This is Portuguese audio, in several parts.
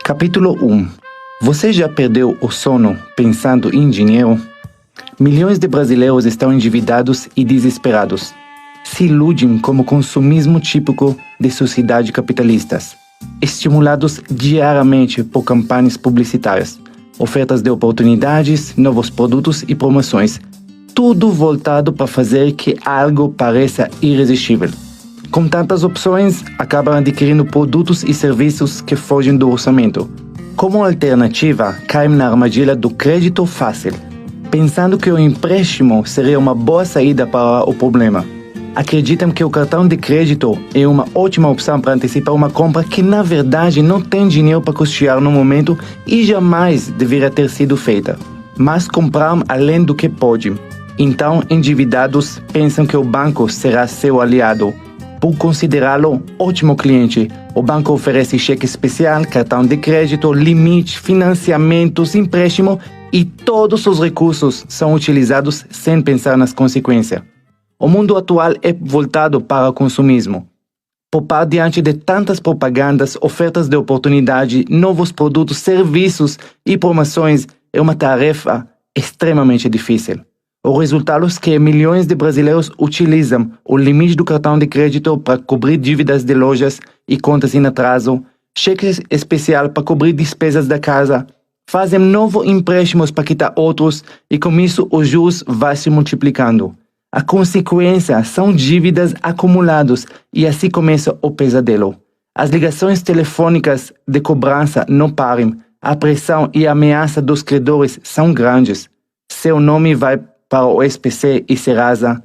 Capítulo 1. Você já perdeu o sono pensando em dinheiro? Milhões de brasileiros estão endividados e desesperados. Se iludem como consumismo típico de sociedades capitalistas, estimulados diariamente por campanhas publicitárias, ofertas de oportunidades, novos produtos e promoções, tudo voltado para fazer que algo pareça irresistível. Com tantas opções, acabam adquirindo produtos e serviços que fogem do orçamento. Como alternativa, caem na armadilha do crédito fácil, pensando que o empréstimo seria uma boa saída para o problema. Acreditam que o cartão de crédito é uma ótima opção para antecipar uma compra que, na verdade, não tem dinheiro para custear no momento e jamais deveria ter sido feita. Mas compraram além do que podem. Então, endividados pensam que o banco será seu aliado. Por considerá-lo ótimo cliente, o banco oferece cheque especial, cartão de crédito, limite, financiamentos, empréstimo e todos os recursos são utilizados sem pensar nas consequências. O mundo atual é voltado para o consumismo. Poupar diante de tantas propagandas, ofertas de oportunidade, novos produtos, serviços e promoções é uma tarefa extremamente difícil. O resultado é que milhões de brasileiros utilizam o limite do cartão de crédito para cobrir dívidas de lojas e contas em atraso, cheque especial para cobrir despesas da casa, fazem novos empréstimos para quitar outros e com isso os juros vão se multiplicando. A consequência são dívidas acumuladas e assim começa o pesadelo. As ligações telefônicas de cobrança não param, a pressão e a ameaça dos credores são grandes. Seu nome vai para o SPC e Serasa,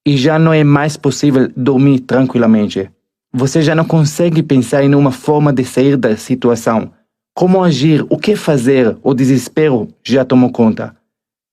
e já não é mais possível dormir tranquilamente. Você já não consegue pensar em uma forma de sair da situação. Como agir, o que fazer, o desespero já tomou conta.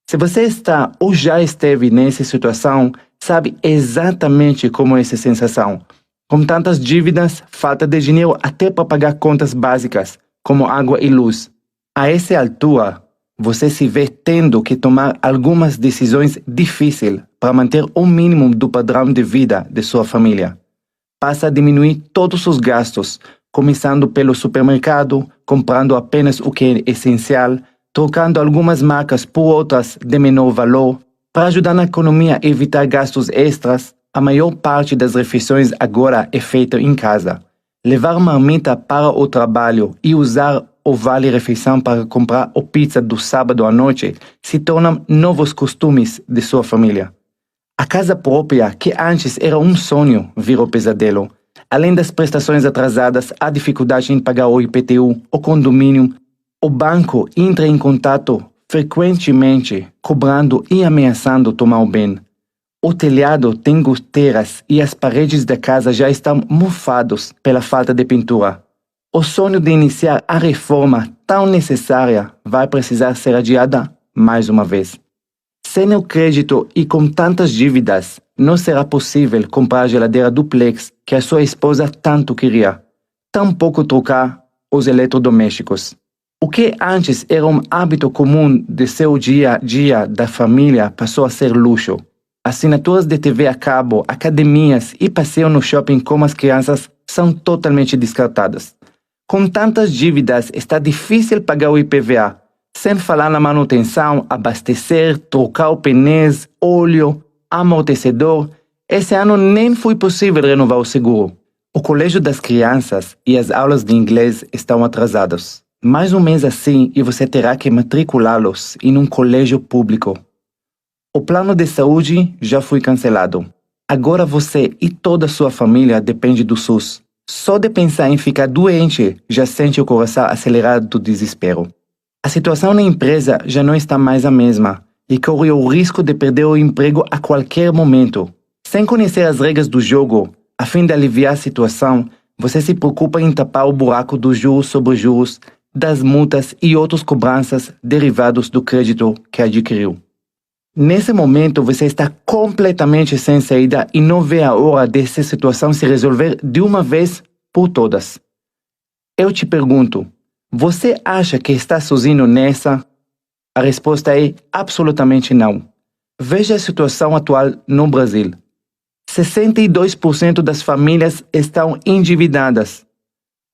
Se você está ou já esteve nessa situação, sabe exatamente como é essa sensação. Com tantas dívidas, falta de dinheiro até para pagar contas básicas, como água e luz. A essa altura, você se vê tendo que tomar algumas decisões difíceis para manter o mínimo do padrão de vida de sua família. Passa a diminuir todos os gastos, começando pelo supermercado, comprando apenas o que é essencial, trocando algumas marcas por outras de menor valor. Para ajudar na economia e evitar gastos extras, a maior parte das refeições agora é feita em casa. Levar marmita para o trabalho e usar o vale-refeição para comprar a pizza do sábado à noite se tornam novos costumes de sua família. A casa própria, que antes era um sonho, virou pesadelo. Além das prestações atrasadas, há dificuldade em pagar o IPTU, o condomínio. O banco entra em contato frequentemente, cobrando e ameaçando tomar o bem. O telhado tem goteiras e as paredes da casa já estão mofadas pela falta de pintura. O sonho de iniciar a reforma tão necessária vai precisar ser adiada mais uma vez. Sem o crédito e com tantas dívidas, não será possível comprar a geladeira duplex que a sua esposa tanto queria. Tampouco trocar os eletrodomésticos. O que antes era um hábito comum de seu dia a dia da família passou a ser luxo. Assinaturas de TV a cabo, academias e passeio no shopping com as crianças são totalmente descartadas. Com tantas dívidas, está difícil pagar o IPVA, sem falar na manutenção, abastecer, trocar pneus, óleo, amortecedor. Esse ano nem foi possível renovar o seguro. O colégio das crianças e as aulas de inglês estão atrasados. Mais um mês assim e você terá que matriculá-los em um colégio público. O plano de saúde já foi cancelado. Agora você e toda a sua família dependem do SUS. Só de pensar em ficar doente, já sente o coração acelerado do desespero. A situação na empresa já não está mais a mesma e corre o risco de perder o emprego a qualquer momento. Sem conhecer as regras do jogo, a fim de aliviar a situação, você se preocupa em tapar o buraco dos juros sobre juros, das multas e outras cobranças derivados do crédito que adquiriu. Nesse momento, você está completamente sem saída e não vê a hora dessa situação se resolver de uma vez por todas. Eu te pergunto, você acha que está sozinho nessa? A resposta é absolutamente não. Veja a situação atual no Brasil. 62% das famílias estão endividadas.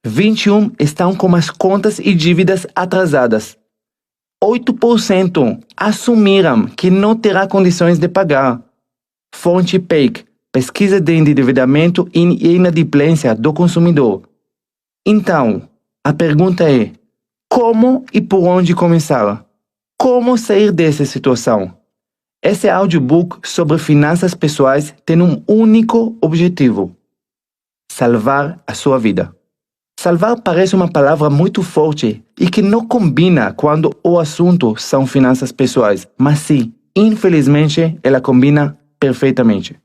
21% estão com as contas e dívidas atrasadas. 8% assumiram que não terá condições de pagar. Fonte PEIC, Pesquisa de Endividamento e Inadimplência do Consumidor. Então, a pergunta é: como e por onde começar? Como sair dessa situação? Esse audiobook sobre finanças pessoais tem um único objetivo: salvar a sua vida. Salvar parece uma palavra muito forte e que não combina quando o assunto são finanças pessoais, mas sim, infelizmente, ela combina perfeitamente.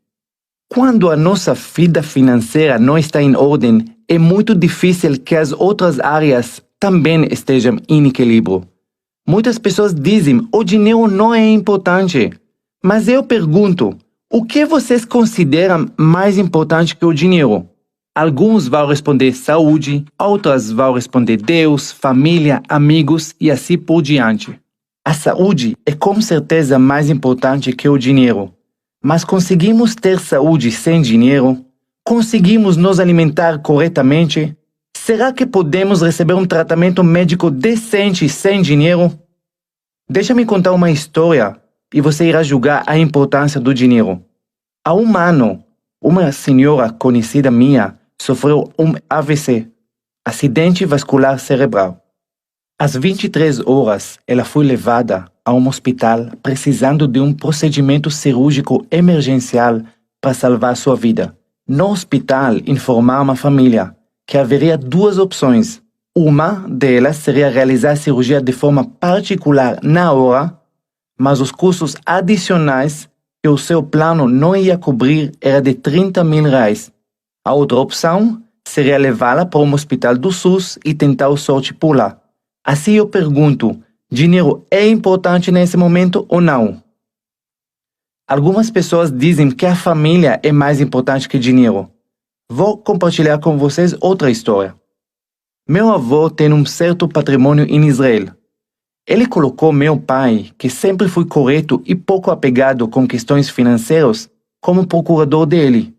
Quando a nossa vida financeira não está em ordem, é muito difícil que as outras áreas também estejam em equilíbrio. Muitas pessoas dizem: o dinheiro não é importante. Mas eu pergunto: o que vocês consideram mais importante que o dinheiro? Alguns vão responder saúde, outros vão responder Deus, família, amigos e assim por diante. A saúde é com certeza mais importante que o dinheiro. Mas conseguimos ter saúde sem dinheiro? Conseguimos nos alimentar corretamente? Será que podemos receber um tratamento médico decente sem dinheiro? Deixa-me contar uma história e você irá julgar a importância do dinheiro. Há um ano, uma senhora conhecida minha sofreu um AVC, acidente vascular cerebral. Às 23 horas, ela foi levada a um hospital precisando de um procedimento cirúrgico emergencial para salvar sua vida. No hospital, informaram a família que haveria duas opções. Uma delas seria realizar a cirurgia de forma particular na hora, mas os custos adicionais que o seu plano não ia cobrir era de R$30.000. A outra opção seria levá-la para um hospital do SUS e tentar sorte por lá. Assim eu pergunto: dinheiro é importante nesse momento ou não? Algumas pessoas dizem que a família é mais importante que dinheiro. Vou compartilhar com vocês outra história. Meu avô tem um certo patrimônio em Israel. Ele colocou meu pai, que sempre foi correto e pouco apegado com questões financeiras, como procurador dele,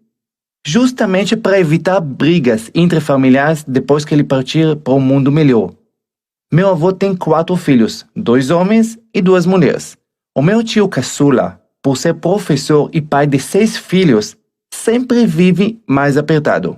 justamente para evitar brigas entre familiares depois que ele partir para um mundo melhor. Meu avô tem 4 filhos, 2 homens e 2 mulheres. O meu tio caçula, por ser professor e pai de 6 filhos, sempre vive mais apertado.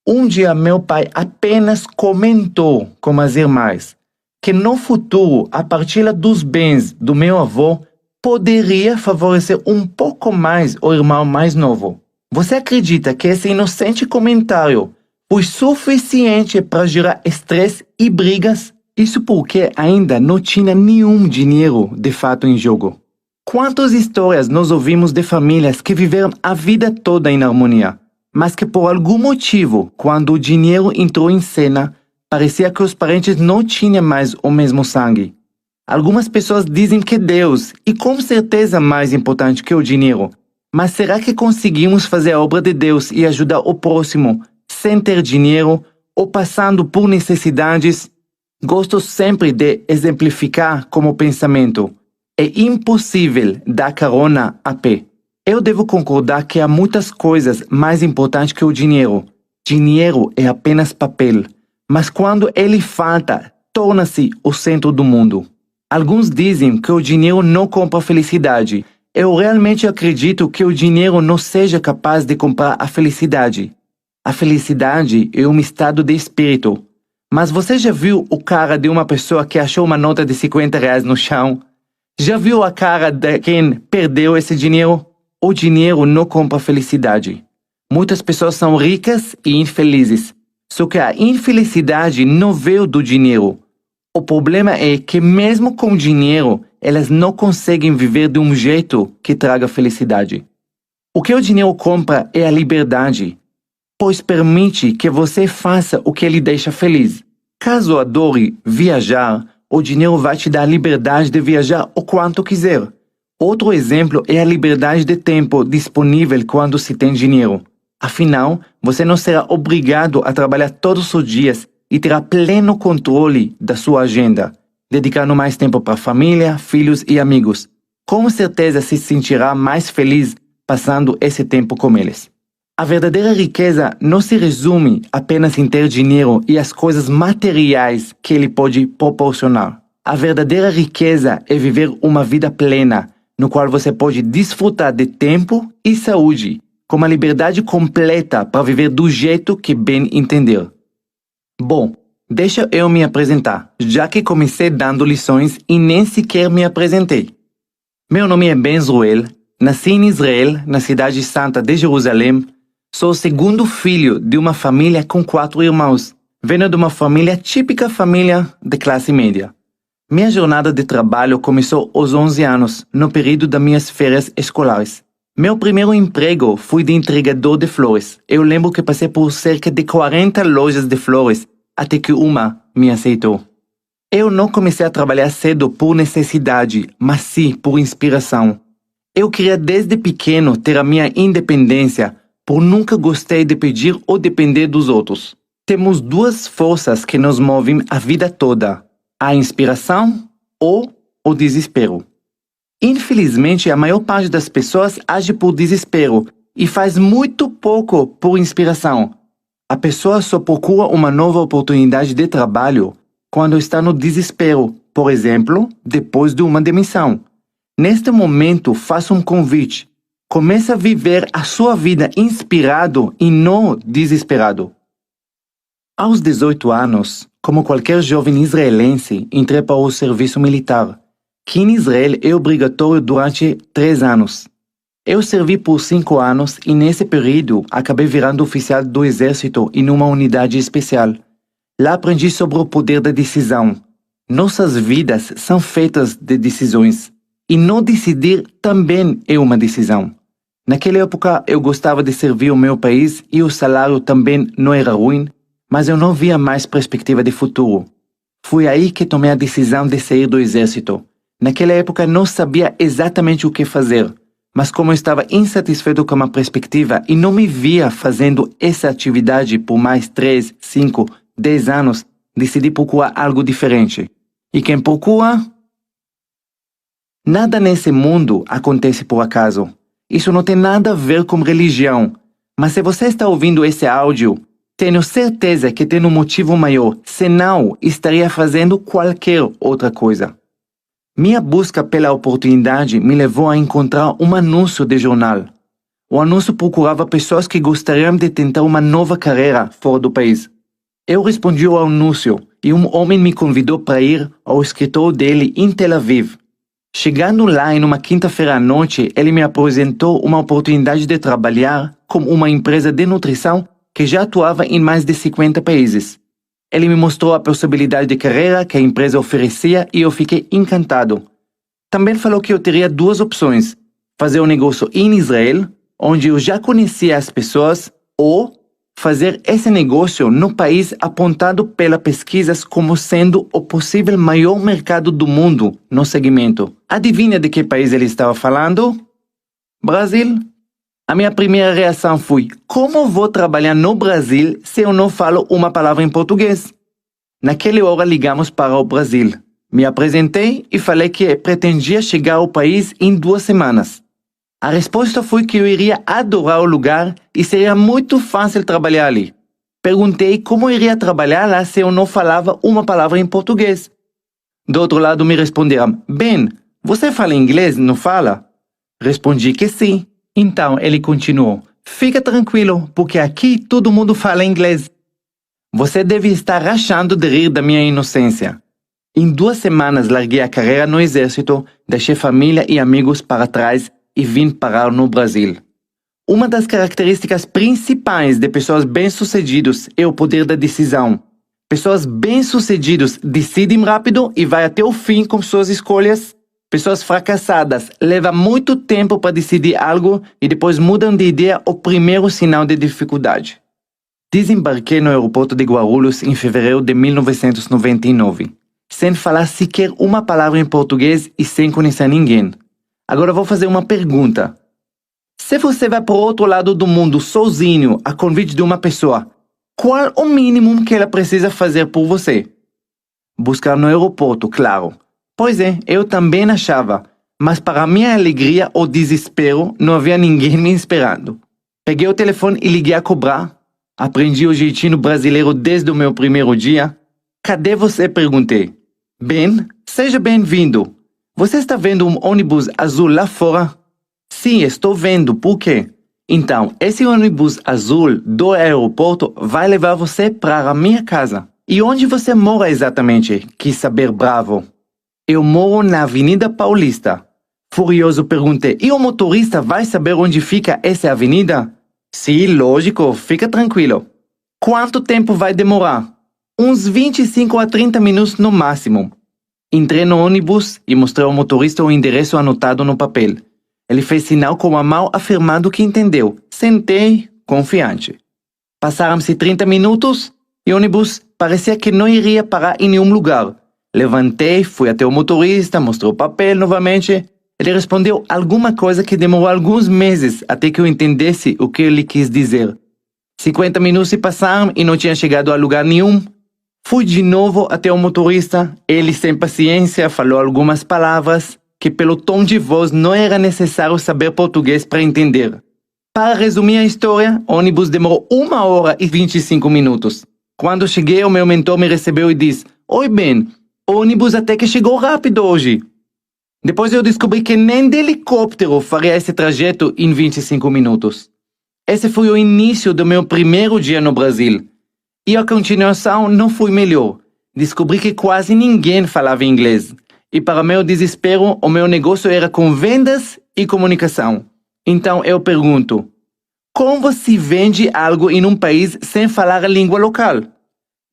Um dia meu pai apenas comentou com as irmãs que no futuro a partilha dos bens do meu avô poderia favorecer um pouco mais o irmão mais novo. Você acredita que esse inocente comentário foi suficiente para gerar estresse e brigas? Isso porque ainda não tinha nenhum dinheiro de fato em jogo. Quantas histórias nós ouvimos de famílias que viveram a vida toda em harmonia, mas que por algum motivo, quando o dinheiro entrou em cena, parecia que os parentes não tinham mais o mesmo sangue. Algumas pessoas dizem que Deus é com certeza mais importante que o dinheiro. Mas será que conseguimos fazer a obra de Deus e ajudar o próximo sem ter dinheiro ou passando por necessidades? Gosto sempre de exemplificar como pensamento: é impossível dar carona a pé. Eu devo concordar que há muitas coisas mais importantes que o dinheiro. Dinheiro é apenas papel, mas quando ele falta, torna-se o centro do mundo. Alguns dizem que o dinheiro não compra felicidade. Eu realmente acredito que o dinheiro não seja capaz de comprar a felicidade. A felicidade é um estado de espírito. Mas você já viu o cara de uma pessoa que achou uma nota de R$50 no chão? Já viu a cara de quem perdeu esse dinheiro? O dinheiro não compra felicidade. Muitas pessoas são ricas e infelizes. Só que a infelicidade não veio do dinheiro. O problema é que mesmo com dinheiro, elas não conseguem viver de um jeito que traga felicidade. O que o dinheiro compra é a liberdade, pois permite que você faça o que lhe deixa feliz. Caso adore viajar, o dinheiro vai te dar a liberdade de viajar o quanto quiser. Outro exemplo é a liberdade de tempo disponível quando se tem dinheiro. Afinal, você não será obrigado a trabalhar todos os dias e terá pleno controle da sua agenda, dedicando mais tempo para a família, filhos e amigos. Com certeza se sentirá mais feliz passando esse tempo com eles. A verdadeira riqueza não se resume apenas em ter dinheiro e as coisas materiais que ele pode proporcionar. A verdadeira riqueza é viver uma vida plena, no qual você pode desfrutar de tempo e saúde, com uma liberdade completa para viver do jeito que bem entender. Bom, deixa eu me apresentar, já que comecei dando lições e nem sequer me apresentei. Meu nome é Ben Zruel, nasci em Israel, na cidade santa de Jerusalém. Sou o segundo filho de uma família com 4 irmãos, venho de uma família típica família de classe média. Minha jornada de trabalho começou aos 11 anos, no período das minhas férias escolares. Meu primeiro emprego foi de entregador de flores. Eu lembro que passei por cerca de 40 lojas de flores, até que uma me aceitou. Eu não comecei a trabalhar cedo por necessidade, mas sim por inspiração. Eu queria desde pequeno ter a minha independência, por nunca gostei de pedir ou depender dos outros. Temos 2 forças que nos movem a vida toda: a inspiração ou o desespero. Infelizmente, a maior parte das pessoas age por desespero e faz muito pouco por inspiração. A pessoa só procura uma nova oportunidade de trabalho quando está no desespero, por exemplo, depois de uma demissão. Neste momento, faça um convite. Comece a viver a sua vida inspirado e não desesperado. Aos 18 anos, como qualquer jovem israelense, entrei para o serviço militar, que em Israel é obrigatório durante 3 anos. Eu servi por 5 anos e nesse período acabei virando oficial do exército em uma unidade especial. Lá aprendi sobre o poder da decisão. Nossas vidas são feitas de decisões. E não decidir também é uma decisão. Naquela época eu gostava de servir o meu país e o salário também não era ruim, mas eu não via mais perspectiva de futuro. Foi aí que tomei a decisão de sair do exército. Naquela época não sabia exatamente o que fazer, mas como eu estava insatisfeito com a perspectiva e não me via fazendo essa atividade por mais 3, 5, 10 anos, decidi procurar algo diferente. E quem procura? Nada nesse mundo acontece por acaso. Isso não tem nada a ver com religião. Mas se você está ouvindo esse áudio, tenho certeza que tem um motivo maior, senão estaria fazendo qualquer outra coisa. Minha busca pela oportunidade me levou a encontrar um anúncio de jornal. O anúncio procurava pessoas que gostariam de tentar uma nova carreira fora do país. Eu respondi ao anúncio e um homem me convidou para ir ao escritório dele em Tel Aviv. Chegando lá em uma quinta-feira à noite, ele me apresentou uma oportunidade de trabalhar com uma empresa de nutrição que já atuava em mais de 50 países. Ele me mostrou a possibilidade de carreira que a empresa oferecia e eu fiquei encantado. Também falou que eu teria 2 opções: fazer um negócio em Israel, onde eu já conhecia as pessoas, ou fazer esse negócio no país apontado pelas pesquisas como sendo o possível maior mercado do mundo no segmento. Adivinha de que país ele estava falando? Brasil. A minha primeira reação foi: como vou trabalhar no Brasil se eu não falo uma palavra em português? Naquela hora ligamos para o Brasil. Me apresentei e falei que pretendia chegar ao país em 2 semanas. A resposta foi que eu iria adorar o lugar e seria muito fácil trabalhar ali. Perguntei como eu iria trabalhar lá se eu não falava uma palavra em português. Do outro lado me responderam: Ben, você fala inglês, não fala? Respondi que sim. Então ele continuou: fica tranquilo, porque aqui todo mundo fala inglês. Você deve estar rachando de rir da minha inocência. Em 2 semanas larguei a carreira no exército, deixei família e amigos para trás e vim parar no Brasil. Uma das características principais de pessoas bem-sucedidas é o poder da decisão. Pessoas bem-sucedidas decidem rápido e vai até o fim com suas escolhas. Pessoas fracassadas levam muito tempo para decidir algo e depois mudam de ideia ao primeiro sinal de dificuldade. Desembarquei no aeroporto de Guarulhos em fevereiro de 1999, sem falar sequer uma palavra em português e sem conhecer ninguém. Agora vou fazer uma pergunta. Se você vai para o outro lado do mundo sozinho a convite de uma pessoa, qual o mínimo que ela precisa fazer por você? Buscar no aeroporto, claro. Pois é, eu também achava, mas para minha alegria ou desespero não havia ninguém me esperando. Peguei o telefone e liguei a cobrar. Aprendi o jeitinho brasileiro desde o meu primeiro dia. Cadê você? Perguntei. Bem, seja bem-vindo. Você está vendo um ônibus azul lá fora? Sim, estou vendo. Por quê? Então, esse ônibus azul do aeroporto vai levar você para a minha casa. E onde você mora exatamente? Quis saber bravo. Eu moro na Avenida Paulista. Furioso perguntei, e o motorista vai saber onde fica essa avenida? Sim, lógico, fica tranquilo. Quanto tempo vai demorar? Uns 25 a 30 minutos no máximo. Entrei no ônibus e mostrei ao motorista o endereço anotado no papel. Ele fez sinal com a mão afirmando que entendeu. Sentei, confiante. Passaram-se 30 minutos e o ônibus parecia que não iria parar em nenhum lugar. Levantei, fui até o motorista, mostrei o papel novamente. Ele respondeu alguma coisa que demorou alguns meses até que eu entendesse o que ele quis dizer. 50 minutos se passaram e não tinha chegado a lugar nenhum. Fui de novo até o motorista. Ele, sem paciência, falou algumas palavras que pelo tom de voz não era necessário saber português para entender. Para resumir a história, o ônibus demorou 1 hora e 25 minutos. Quando cheguei, o meu mentor me recebeu e disse: Oi, Ben, o ônibus até que chegou rápido hoje. Depois eu descobri que nem de helicóptero faria esse trajeto em 25 minutos. Esse foi o início do meu primeiro dia no Brasil. E a continuação não foi melhor. Descobri que quase ninguém falava inglês. E para meu desespero, o meu negócio era com vendas e comunicação. Então eu pergunto, como se vende algo em um país sem falar a língua local?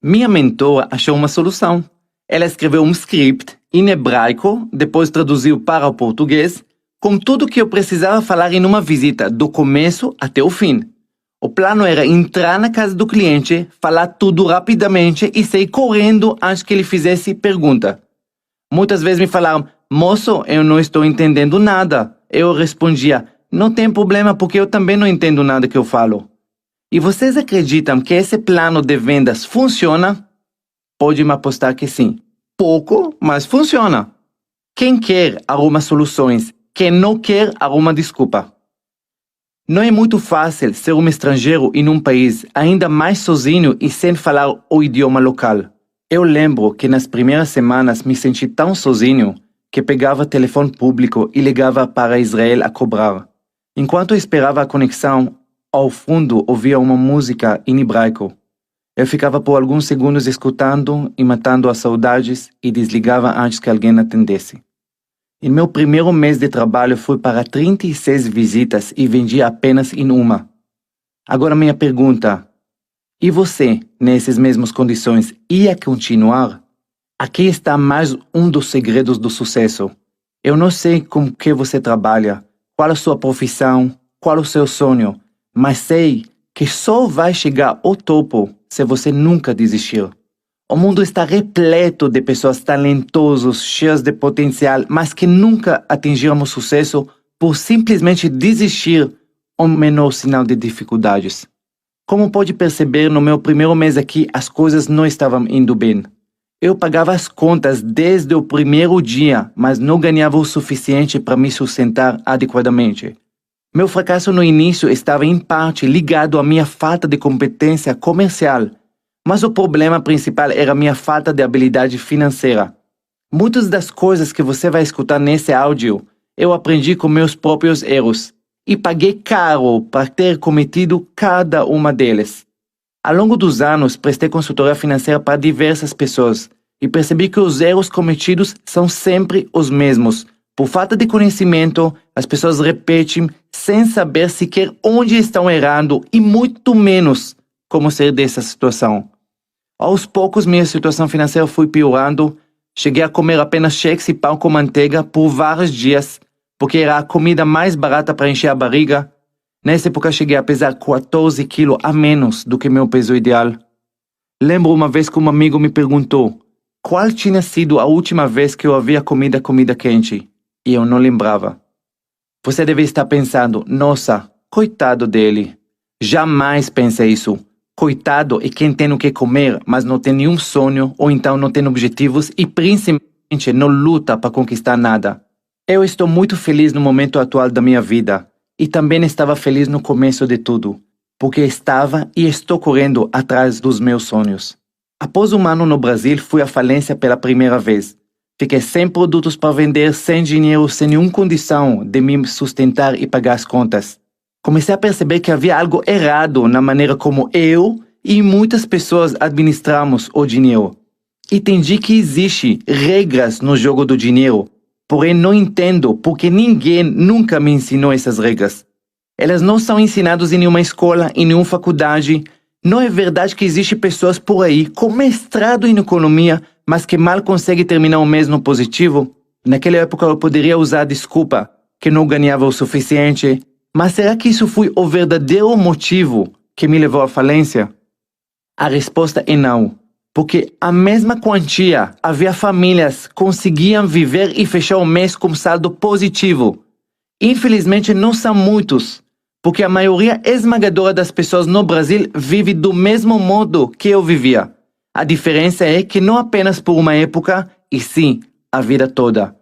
Minha mentora achou uma solução. Ela escreveu um script em hebraico, depois traduziu para o português, com tudo que eu precisava falar em uma visita, do começo até o fim. O plano era entrar na casa do cliente, falar tudo rapidamente e sair correndo antes que ele fizesse pergunta. Muitas vezes me falaram, moço, eu não estou entendendo nada. Eu respondia, não tem problema porque eu também não entendo nada que eu falo. E vocês acreditam que esse plano de vendas funciona? Pode me apostar que sim. Pouco, mas funciona. Quem quer arruma soluções. Quem não quer arruma desculpa. Não é muito fácil ser um estrangeiro em um país, ainda mais sozinho e sem falar o idioma local. Eu lembro que nas primeiras semanas me senti tão sozinho que pegava telefone público e ligava para Israel a cobrar. Enquanto eu esperava a conexão, ao fundo ouvia uma música em hebraico. Eu ficava por alguns segundos escutando e matando as saudades e desligava antes que alguém atendesse. Em meu primeiro mês de trabalho fui para 36 visitas e vendi apenas em uma. Agora minha pergunta, e você, nessas mesmas condições, ia continuar? Aqui está mais um dos segredos do sucesso. Eu não sei com que você trabalha, qual a sua profissão, qual o seu sonho, mas sei que só vai chegar ao topo se você nunca desistir. O mundo está repleto de pessoas talentosas, cheias de potencial, mas que nunca atingiram sucesso por simplesmente desistir ao menor sinal de dificuldades. Como pode perceber, no meu primeiro mês aqui, as coisas não estavam indo bem. Eu pagava as contas desde o primeiro dia, mas não ganhava o suficiente para me sustentar adequadamente. Meu fracasso no início estava em parte ligado à minha falta de competência comercial, mas o problema principal era a minha falta de habilidade financeira. Muitas das coisas que você vai escutar nesse áudio, eu aprendi com meus próprios erros e paguei caro para ter cometido cada uma deles. Ao longo dos anos, prestei consultoria financeira para diversas pessoas e percebi que os erros cometidos são sempre os mesmos. Por falta de conhecimento, as pessoas repetem sem saber sequer onde estão errando e muito menos como sair dessa situação. Aos poucos, minha situação financeira foi piorando. Cheguei a comer apenas cheques e pão com manteiga por vários dias, porque era a comida mais barata para encher a barriga. Nessa época, cheguei a pesar 14 quilos a menos do que meu peso ideal. Lembro uma vez que um amigo me perguntou qual tinha sido a última vez que eu havia comido comida quente, e eu não lembrava. Você deve estar pensando, nossa, coitado dele. Jamais pense isso. Coitado é quem tem o que comer, mas não tem nenhum sonho, ou então não tem objetivos e principalmente não luta para conquistar nada. Eu estou muito feliz no momento atual da minha vida E também estava feliz no começo de tudo, porque estava e estou correndo atrás dos meus sonhos. Após um ano no Brasil, fui à falência pela primeira vez. Fiquei sem produtos para vender, sem dinheiro, sem nenhuma condição de me sustentar e pagar as contas. Comecei a perceber que havia algo errado na maneira como eu e muitas pessoas administramos o dinheiro. Entendi que existem regras no jogo do dinheiro, porém não entendo porque ninguém nunca me ensinou essas regras. Elas não são ensinadas em nenhuma escola, em nenhuma faculdade. Não é verdade que existem pessoas por aí com mestrado em economia, mas que mal conseguem terminar o mês no positivo? Naquela época eu poderia usar a desculpa que não ganhava o suficiente, mas será que isso foi o verdadeiro motivo que me levou à falência? A resposta é não, porque a mesma quantia havia famílias que conseguiam viver e fechar o mês com saldo positivo. Infelizmente não são muitos, porque a maioria esmagadora das pessoas no Brasil vive do mesmo modo que eu vivia. A diferença é que não apenas por uma época, e sim, a vida toda.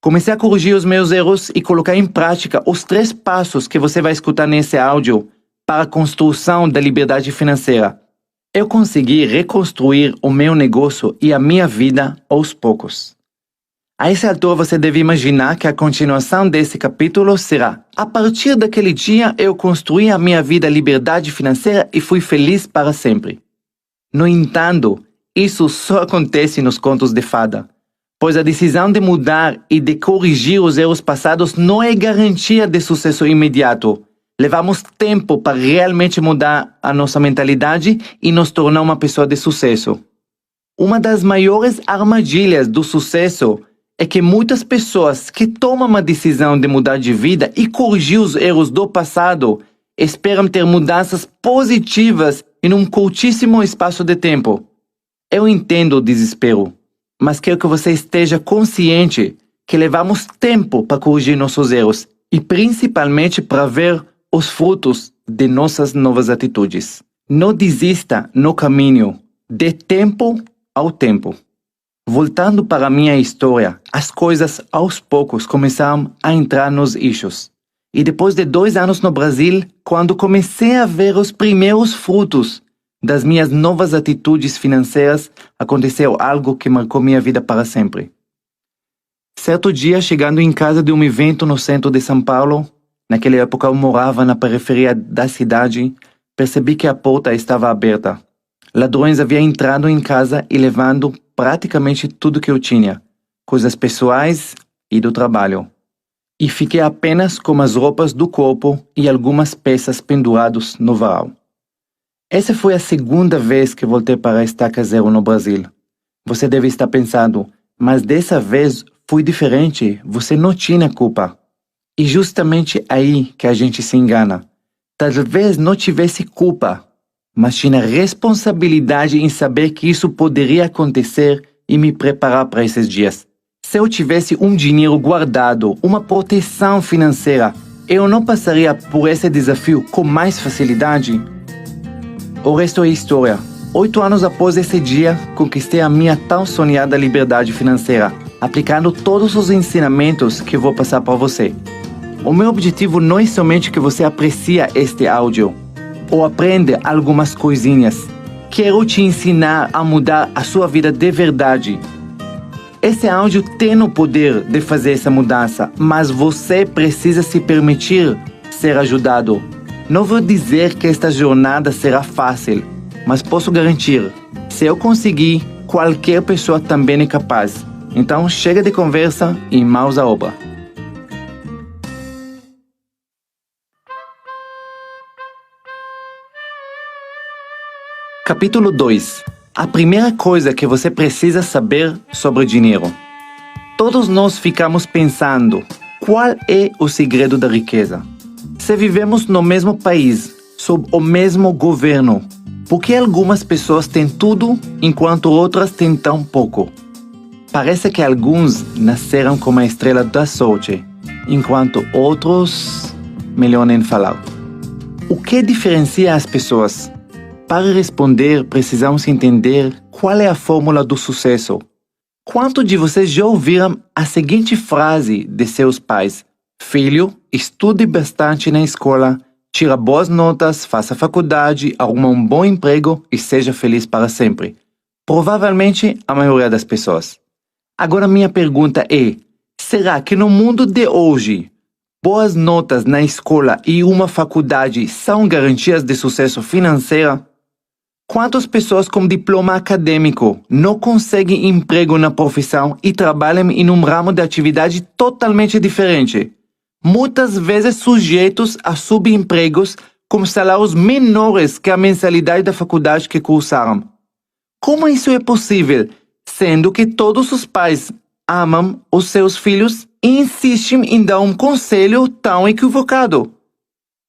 Comecei a corrigir os meus erros e colocar em prática os 3 passos que você vai escutar nesse áudio para a construção da liberdade financeira. Eu consegui reconstruir o meu negócio e a minha vida aos poucos. A essa altura você deve imaginar que a continuação desse capítulo será: a partir daquele dia eu construí a minha vida liberdade financeira e fui feliz para sempre. No entanto, isso só acontece nos contos de fada, pois a decisão de mudar e de corrigir os erros passados não é garantia de sucesso imediato. Levamos tempo para realmente mudar a nossa mentalidade e nos tornar uma pessoa de sucesso. Uma das maiores armadilhas do sucesso é que muitas pessoas que tomam uma decisão de mudar de vida e corrigir os erros do passado esperam ter mudanças positivas em um curtíssimo espaço de tempo. Eu entendo o desespero, mas quero que você esteja consciente que levamos tempo para corrigir nossos erros e principalmente para ver os frutos de nossas novas atitudes. Não desista no caminho, dê tempo ao tempo. Voltando para a minha história, as coisas aos poucos começaram a entrar nos eixos. E depois de 2 anos no Brasil, quando comecei a ver os primeiros frutos das minhas novas atitudes financeiras, aconteceu algo que marcou minha vida para sempre. Certo dia, chegando em casa de um evento no centro de São Paulo, naquela época eu morava na periferia da cidade, percebi que a porta estava aberta. Ladrões haviam entrado em casa e levando praticamente tudo que eu tinha, coisas pessoais e do trabalho. E fiquei apenas com as roupas do corpo e algumas peças penduradas no varal. Essa foi a 2ª vez que voltei para a estaca zero no Brasil. Você deve estar pensando, mas dessa vez foi diferente, você não tinha culpa. E justamente aí que a gente se engana. Talvez não tivesse culpa, mas tinha responsabilidade em saber que isso poderia acontecer e me preparar para esses dias. Se eu tivesse um dinheiro guardado, uma proteção financeira, eu não passaria por esse desafio com mais facilidade? O resto é história. 8 anos após esse dia, conquistei a minha tão sonhada liberdade financeira, aplicando todos os ensinamentos que vou passar para você. O meu objetivo não é somente que você aprecie este áudio, ou aprenda algumas coisinhas. Quero te ensinar a mudar a sua vida de verdade. Esse áudio tem o poder de fazer essa mudança, mas você precisa se permitir ser ajudado. Não vou dizer que esta jornada será fácil, mas posso garantir, se eu conseguir, qualquer pessoa também é capaz. Então chega de conversa e mãos à obra. Capítulo 2. A primeira coisa que você precisa saber sobre dinheiro. Todos nós ficamos pensando, qual é o segredo da riqueza? Se vivemos no mesmo país, sob o mesmo governo, por que algumas pessoas têm tudo enquanto outras têm tão pouco? Parece que alguns nasceram com uma estrela da sorte, enquanto outros, melhor nem falar. O que diferencia as pessoas? Para responder, precisamos entender qual é a fórmula do sucesso. Quantos de vocês já ouviram a seguinte frase de seus pais? Filho, estude bastante na escola, tira boas notas, faça faculdade, arruma um bom emprego e seja feliz para sempre. Provavelmente a maioria das pessoas. Agora minha pergunta é, será que no mundo de hoje, boas notas na escola e uma faculdade são garantias de sucesso financeiro? Quantas pessoas com diploma acadêmico não conseguem emprego na profissão e trabalham em um ramo de atividade totalmente diferente? Muitas vezes sujeitos a subempregos com salários menores que a mensalidade da faculdade que cursaram. Como isso é possível, sendo que todos os pais amam os seus filhos e insistem em dar um conselho tão equivocado?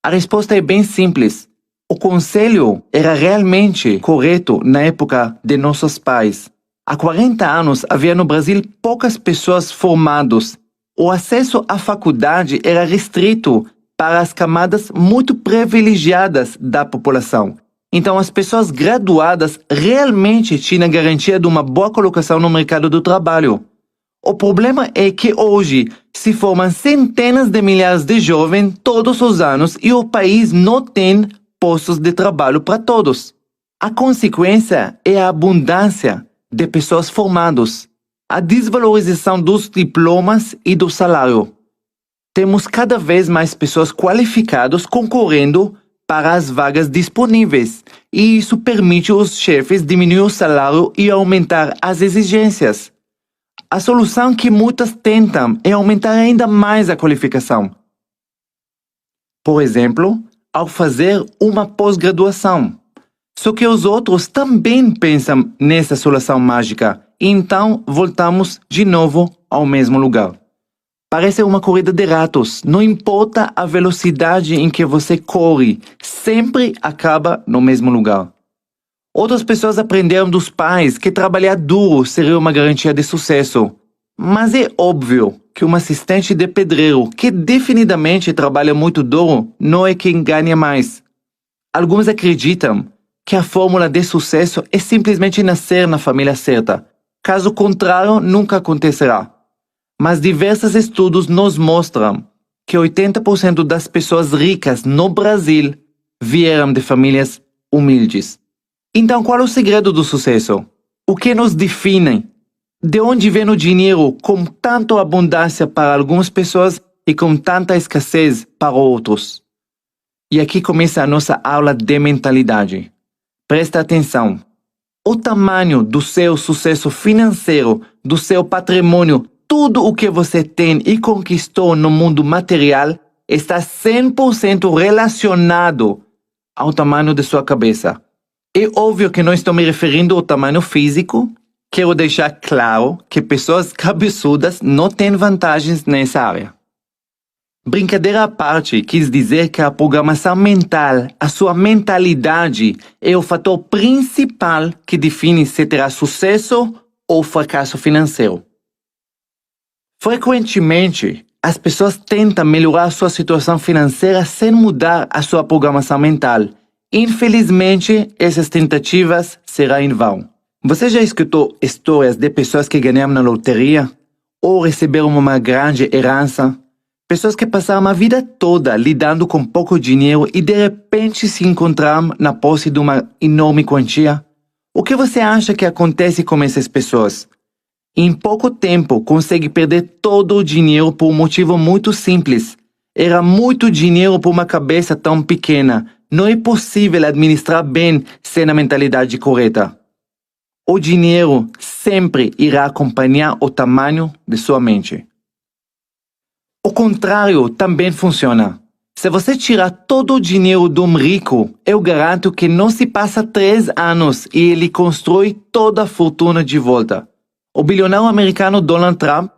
A resposta é bem simples. O conselho era realmente correto na época de nossos pais. Há 40 anos havia no Brasil poucas pessoas formadas. O acesso à faculdade era restrito para as camadas muito privilegiadas da população. Então as pessoas graduadas realmente tinham a garantia de uma boa colocação no mercado do trabalho. O problema é que hoje se formam centenas de milhares de jovens todos os anos e o país não tem postos de trabalho para todos. A consequência é a abundância de pessoas formadas, a desvalorização dos diplomas e do salário. Temos cada vez mais pessoas qualificadas concorrendo para as vagas disponíveis, e isso permite aos chefes diminuir o salário e aumentar as exigências. A solução que muitas tentam é aumentar ainda mais a qualificação. Por exemplo, ao fazer uma pós-graduação. Só que os outros também pensam nessa solução mágica, e então voltamos de novo ao mesmo lugar. Parece uma corrida de ratos, não importa a velocidade em que você corre, sempre acaba no mesmo lugar. Outras pessoas aprenderam dos pais que trabalhar duro seria uma garantia de sucesso. Mas é óbvio que um assistente de pedreiro que definitivamente trabalha muito duro não é quem ganha mais. Alguns acreditam que a fórmula de sucesso é simplesmente nascer na família certa. Caso contrário, nunca acontecerá. Mas diversos estudos nos mostram que 80% das pessoas ricas no Brasil vieram de famílias humildes. Então, qual é o segredo do sucesso? O que nos define? De onde vem o dinheiro com tanta abundância para algumas pessoas e com tanta escassez para outros? E aqui começa a nossa aula de mentalidade. Presta atenção. O tamanho do seu sucesso financeiro, do seu patrimônio, tudo o que você tem e conquistou no mundo material está 100% relacionado ao tamanho de sua cabeça. É óbvio que não estou me referindo ao tamanho físico. Quero deixar claro que pessoas cabeçudas não têm vantagens nessa área. Brincadeira à parte, quis dizer que a programação mental, a sua mentalidade, é o fator principal que define se terá sucesso ou fracasso financeiro. Frequentemente, as pessoas tentam melhorar sua situação financeira sem mudar a sua programação mental. Infelizmente, essas tentativas serão em vão. Você já escutou histórias de pessoas que ganharam na loteria? Ou receberam uma grande herança? Pessoas que passaram a vida toda lidando com pouco dinheiro e de repente se encontraram na posse de uma enorme quantia? O que você acha que acontece com essas pessoas? Em pouco tempo, consegue perder todo o dinheiro por um motivo muito simples. Era muito dinheiro por uma cabeça tão pequena. Não é possível administrar bem sem a mentalidade correta. O dinheiro sempre irá acompanhar o tamanho de sua mente. O contrário também funciona. Se você tirar todo o dinheiro de um rico, eu garanto que não se passa 3 anos e ele constrói toda a fortuna de volta. O bilionário americano Donald Trump,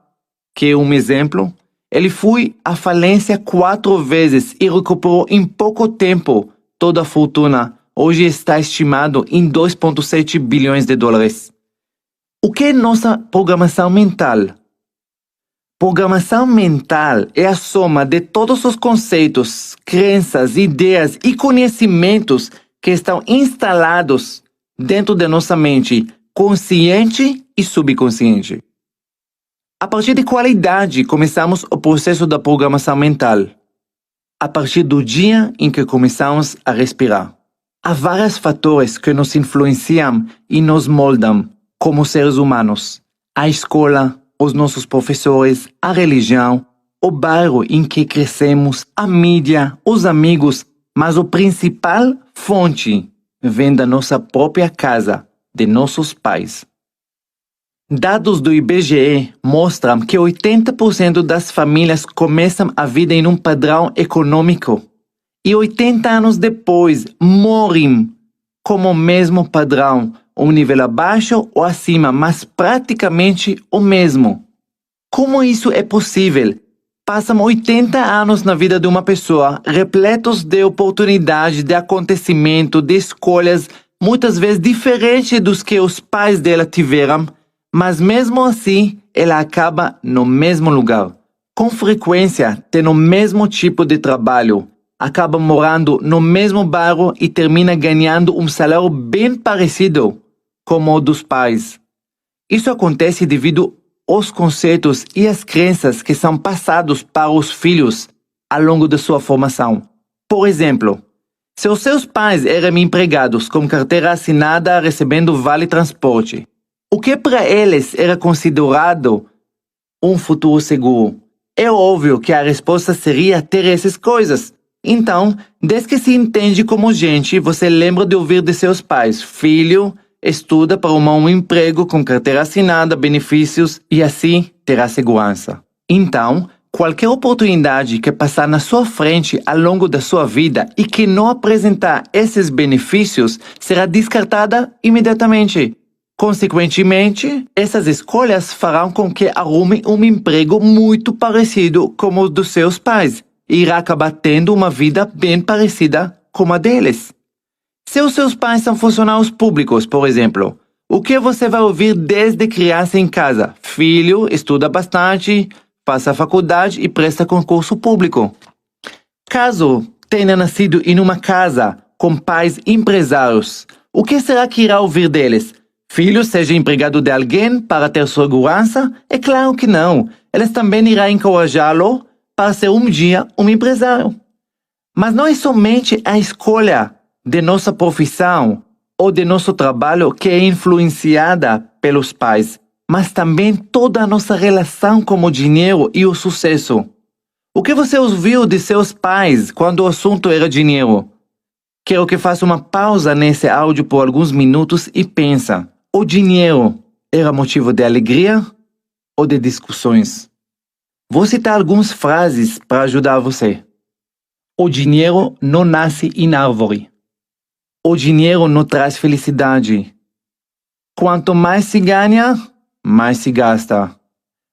que é um exemplo, ele foi à falência 4 vezes e recuperou em pouco tempo toda a fortuna. Hoje está estimado em 2,7 bilhões de dólares. O que é nossa programação mental? Programação mental é a soma de todos os conceitos, crenças, ideias e conhecimentos que estão instalados dentro de nossa mente, consciente e subconsciente. A partir de qual idade começamos o processo da programação mental? A partir do dia em que começamos a respirar. Há vários fatores que nos influenciam e nos moldam como seres humanos. A escola, os nossos professores, a religião, o bairro em que crescemos, a mídia, os amigos, mas a principal fonte vem da nossa própria casa, de nossos pais. Dados do IBGE mostram que 80% das famílias começam a vida em um padrão econômico e 80 anos depois morrem como o mesmo padrão, um nível abaixo ou acima, mas praticamente o mesmo. Como isso é possível? Passam 80 anos na vida de uma pessoa, repletos de oportunidades, de acontecimento, de escolhas, muitas vezes diferentes dos que os pais dela tiveram, mas mesmo assim, ela acaba no mesmo lugar. Com frequência, tem o mesmo tipo de trabalho, acaba morando no mesmo bairro e termina ganhando um salário bem parecido como o dos pais. Isso acontece devido aos conceitos e às crenças que são passados para os filhos ao longo da sua formação. Por exemplo, se os seus pais eram empregados com carteira assinada recebendo vale-transporte, o que para eles era considerado um futuro seguro? É óbvio que a resposta seria ter essas coisas. Então, desde que se entende como gente, você lembra de ouvir de seus pais: filho, estuda para um emprego com carteira assinada, benefícios e assim terá segurança. Então, qualquer oportunidade que passar na sua frente ao longo da sua vida e que não apresentar esses benefícios será descartada imediatamente. Consequentemente, essas escolhas farão com que arrume um emprego muito parecido com o dos seus pais e irá acabar tendo uma vida bem parecida com a deles. Se os seus pais são funcionários públicos, por exemplo, o que você vai ouvir desde criança em casa? Filho, estuda bastante, faça a faculdade e presta concurso público. Caso tenha nascido em uma casa com pais empresários, o que será que irá ouvir deles? Filho, seja empregado de alguém para ter segurança? É claro que não. Eles também irão encorajá-lo para ser um dia um empresário. Mas não é somente a escolha de nossa profissão ou de nosso trabalho que é influenciada pelos pais, mas também toda a nossa relação com o dinheiro e o sucesso. O que você ouviu de seus pais quando o assunto era dinheiro? Quero que faça uma pausa nesse áudio por alguns minutos e pensa: o dinheiro era motivo de alegria ou de discussões? Vou citar algumas frases para ajudar você. O dinheiro não nasce em árvore. O dinheiro não traz felicidade. Quanto mais se ganha, mais se gasta.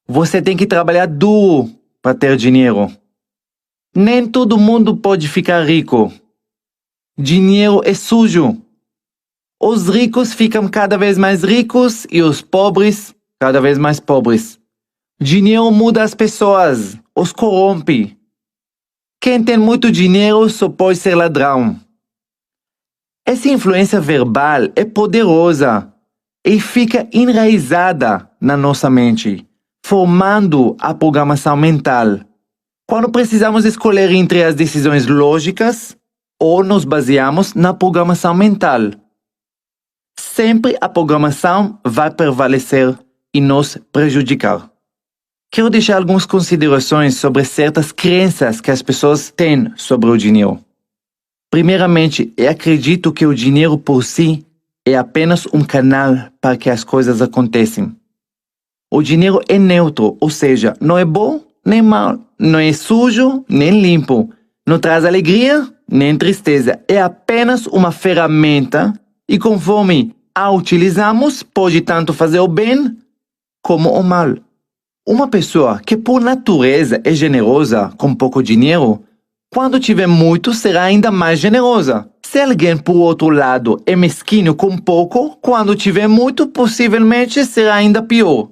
Você tem que trabalhar duro para ter dinheiro. Nem todo mundo pode ficar rico. Dinheiro é sujo. Os ricos ficam cada vez mais ricos e os pobres cada vez mais pobres. Dinheiro muda as pessoas, os corrompe. Quem tem muito dinheiro só pode ser ladrão. Essa influência verbal é poderosa e fica enraizada na nossa mente, formando a programação mental. Quando precisamos escolher entre as decisões lógicas ou nos baseamos na programação mental, sempre a programação vai prevalecer e nos prejudicar. Quero deixar algumas considerações sobre certas crenças que as pessoas têm sobre o dinheiro. Primeiramente, eu acredito que o dinheiro por si é apenas um canal para que as coisas aconteçam. O dinheiro é neutro, ou seja, não é bom nem mal, não é sujo nem limpo, não traz alegria nem tristeza. É apenas uma ferramenta e conforme a utilizamos, pode tanto fazer o bem como o mal. Uma pessoa que por natureza é generosa com pouco dinheiro, quando tiver muito, será ainda mais generosa. Se alguém, por outro lado, é mesquinho com pouco, quando tiver muito, possivelmente será ainda pior.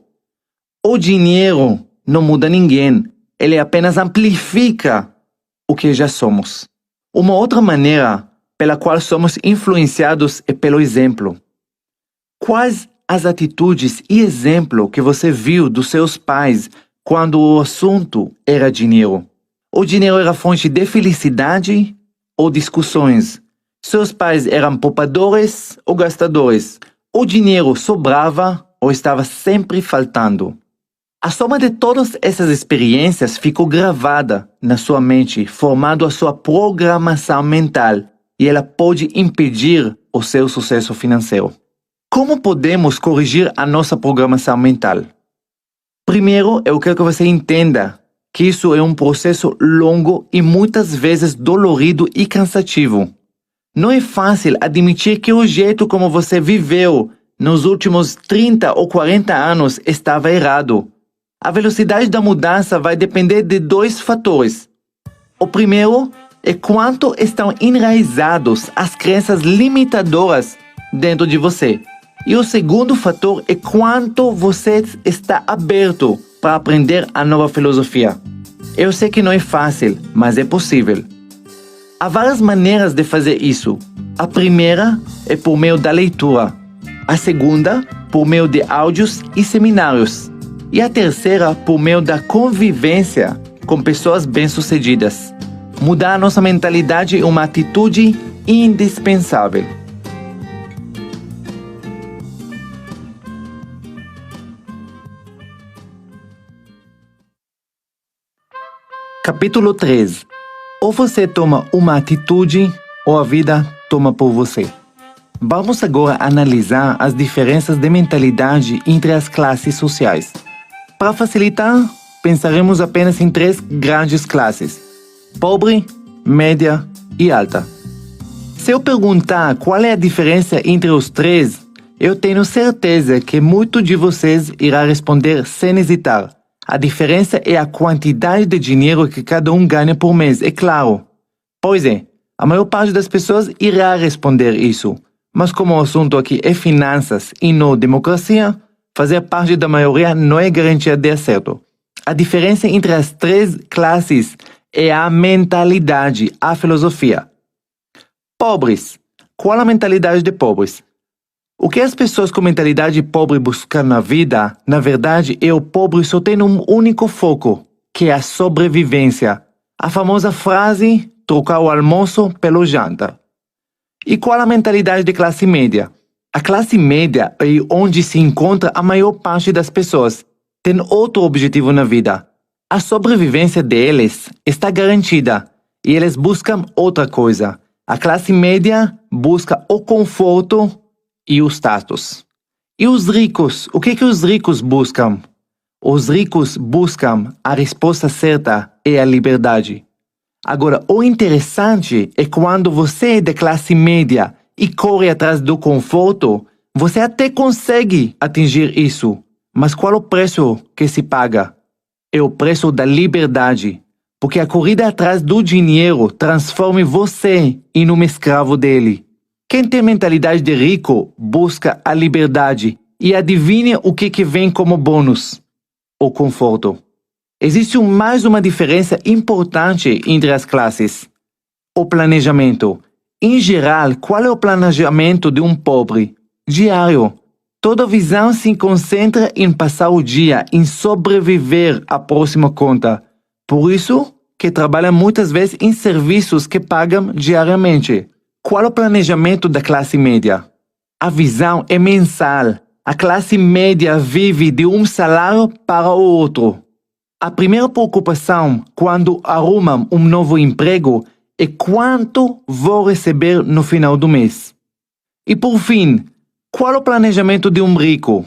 O dinheiro não muda ninguém, ele apenas amplifica o que já somos. Uma outra maneira pela qual somos influenciados é pelo exemplo. Quais as atitudes e exemplo que você viu dos seus pais quando o assunto era dinheiro? O dinheiro era fonte de felicidade ou discussões? Seus pais eram poupadores ou gastadores? O dinheiro sobrava ou estava sempre faltando? A soma de todas essas experiências ficou gravada na sua mente, formando a sua programação mental, e ela pode impedir o seu sucesso financeiro. Como podemos corrigir a nossa programação mental? Primeiro, eu quero que você entenda que isso é um processo longo e muitas vezes dolorido e cansativo. Não é fácil admitir que o jeito como você viveu nos últimos 30 ou 40 anos estava errado. A velocidade da mudança vai depender de 2 fatores. O primeiro é quanto estão enraizados as crenças limitadoras dentro de você. E o segundo fator é quanto você está aberto para aprender a nova filosofia. Eu sei que não é fácil, mas é possível. Há várias maneiras de fazer isso. A primeira é por meio da leitura. A segunda, por meio de áudios e seminários. E a terceira, por meio da convivência com pessoas bem-sucedidas. Mudar a nossa mentalidade é uma atitude indispensável. Capítulo 3. Ou você toma uma atitude, ou a vida toma por você. Vamos agora analisar as diferenças de mentalidade entre as classes sociais. Para facilitar, pensaremos apenas em 3 grandes classes: pobre, média e alta. Se eu perguntar qual é a diferença entre os 3, eu tenho certeza que muito de vocês irá responder sem hesitar. A diferença é a quantidade de dinheiro que cada um ganha por mês, é claro. Pois é, a maior parte das pessoas irá responder isso. Mas como o assunto aqui é finanças e não democracia, fazer parte da maioria não é garantia de acerto. A diferença entre as 3 classes é a mentalidade, a filosofia. Pobres. Qual a mentalidade de pobres? O que as pessoas com mentalidade pobre buscam na vida, na verdade, é o pobre só tem um único foco, que é a sobrevivência. A famosa frase, trocar o almoço pelo janta. E qual a mentalidade de classe média? A classe média é onde se encontra a maior parte das pessoas. Tem outro objetivo na vida. A sobrevivência deles está garantida e eles buscam outra coisa. A classe média busca o conforto e o status. E os ricos? O que os ricos buscam? Os ricos buscam a resposta certa é a liberdade. Agora, o interessante é quando você é de classe média e corre atrás do conforto, você até consegue atingir isso. Mas qual o preço que se paga? É o preço da liberdade. Porque a corrida atrás do dinheiro transforma você em um escravo dele. Quem tem mentalidade de rico busca a liberdade e adivinha o que vem como bônus? O conforto. Existe mais uma diferença importante entre as classes. O planejamento. Em geral, qual é o planejamento de um pobre? Diário. Toda visão se concentra em passar o dia, em sobreviver à próxima conta. Por isso que trabalha muitas vezes em serviços que pagam diariamente. Qual é o planejamento da classe média? A visão é mensal. A classe média vive de um salário para o outro. A primeira preocupação quando arrumam um novo emprego é quanto vou receber no final do mês. E por fim, qual é o planejamento de um rico?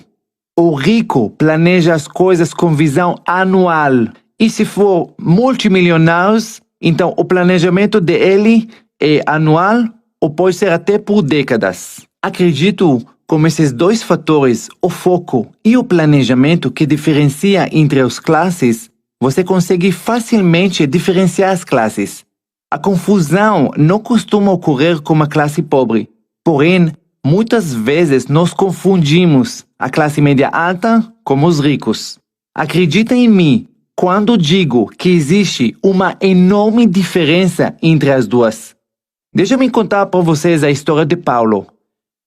O rico planeja as coisas com visão anual. E se for multimilionários, então o planejamento dele é anual ou pode ser até por décadas. Acredito como esses 2 fatores, o foco e o planejamento que diferencia entre as classes, você consegue facilmente diferenciar as classes. A confusão não costuma ocorrer com a classe pobre. Porém, muitas vezes nós confundimos a classe média alta com os ricos. Acredita em mim quando digo que existe uma enorme diferença entre as duas. Deixa-me contar para vocês a história de Paulo.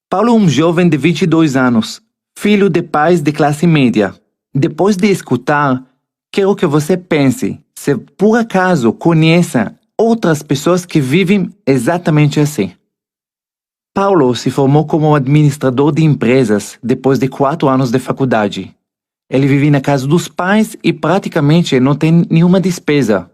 Paulo é um jovem de 22 anos, filho de pais de classe média. Depois de escutar, quero que você pense se por acaso conhece outras pessoas que vivem exatamente assim. Paulo se formou como administrador de empresas depois de 4 anos de faculdade. Ele vive na casa dos pais e praticamente não tem nenhuma despesa.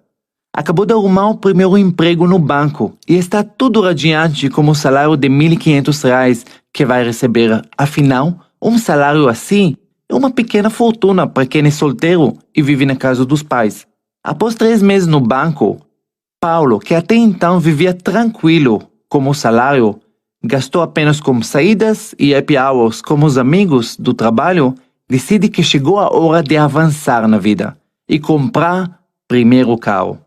Acabou de arrumar o primeiro emprego no banco e está tudo radiante com o salário de R$ 1.500 que vai receber. Afinal, um salário assim é uma pequena fortuna para quem é solteiro e vive na casa dos pais. Após 3 meses no banco, Paulo, que até então vivia tranquilo com o salário, gastou apenas com saídas e happy hours com os amigos do trabalho, decide que chegou a hora de avançar na vida e comprar primeiro carro.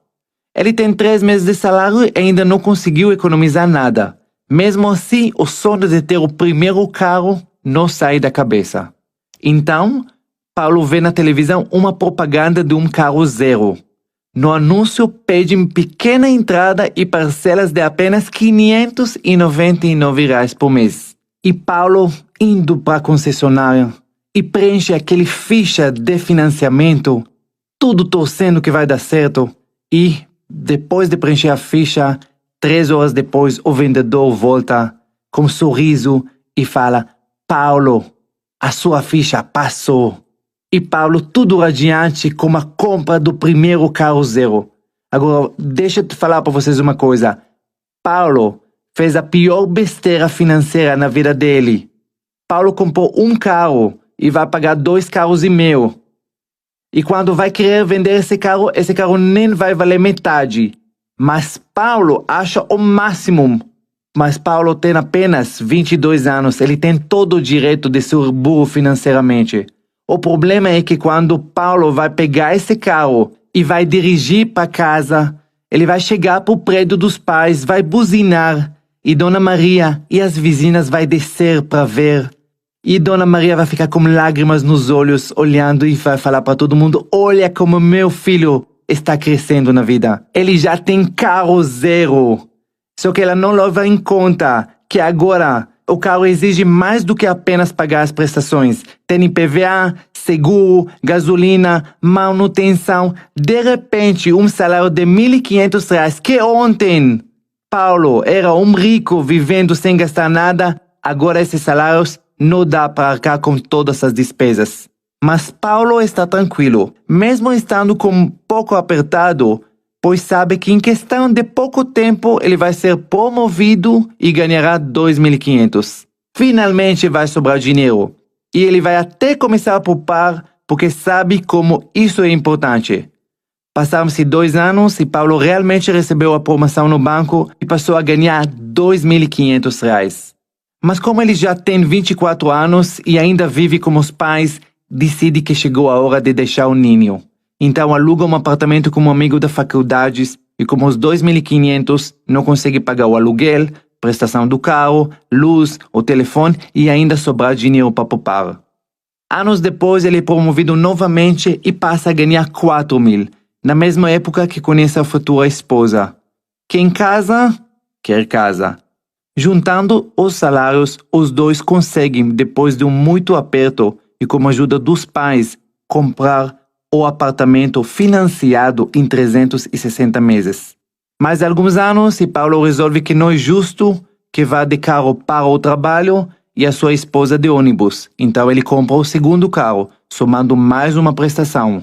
Ele tem 3 meses de salário e ainda não conseguiu economizar nada. Mesmo assim, o sonho de ter o primeiro carro não sai da cabeça. Então, Paulo vê na televisão uma propaganda de um carro zero. No anúncio pedem pequena entrada e parcelas de apenas R$ 599 por mês. E Paulo, indo para a concessionária e preenche aquele ficha de financiamento, tudo torcendo que vai dar certo. E, depois de preencher a ficha, 3 horas depois o vendedor volta com um sorriso e fala: Paulo, a sua ficha passou. E Paulo tudo radiante com a compra do primeiro carro zero. Agora, deixa eu te falar para vocês uma coisa. Paulo fez a pior besteira financeira na vida dele. Paulo comprou um carro e vai pagar 2,5 carros. E quando vai querer vender esse carro nem vai valer metade. Mas Paulo acha o máximo. Mas Paulo tem apenas 22 anos. Ele tem todo o direito de ser burro financeiramente. O problema é que quando Paulo vai pegar esse carro e vai dirigir para casa, ele vai chegar para o prédio dos pais, vai buzinar. E Dona Maria e as vizinhas vai descer para ver. E Dona Maria vai ficar com lágrimas nos olhos, olhando e vai falar para todo mundo: olha como meu filho está crescendo na vida. Ele já tem carro zero. Só que ela não leva em conta que agora o carro exige mais do que apenas pagar as prestações. Tem IPVA, seguro, gasolina, manutenção. De repente, um salário de R$ 1.500 que ontem Paulo era um rico vivendo sem gastar nada, agora esses salários não dá para arcar com todas as despesas. Mas Paulo está tranquilo, mesmo estando com um pouco apertado, pois sabe que em questão de pouco tempo ele vai ser promovido e ganhará R$ 2.500. Finalmente vai sobrar dinheiro. E ele vai até começar a poupar, porque sabe como isso é importante. Passaram-se 2 anos e Paulo realmente recebeu a promoção no banco e passou a ganhar R$ 2.500. Mas como ele já tem 24 anos e ainda vive com os pais, decide que chegou a hora de deixar o ninho. Então aluga um apartamento com um amigo da faculdade e com os 2.500 não consegue pagar o aluguel, prestação do carro, luz, o telefone e ainda sobrar dinheiro para poupar. Anos depois ele é promovido novamente e passa a ganhar 4.000, na mesma época que conhece a futura esposa. Quem casa, quer casa. Juntando os salários, os dois conseguem, depois de muito aperto e com a ajuda dos pais, comprar o apartamento financiado em 360 meses. Mais alguns anos e Paulo resolve que não é justo que vá de carro para o trabalho e a sua esposa de ônibus. Então ele compra o segundo carro, somando mais uma prestação.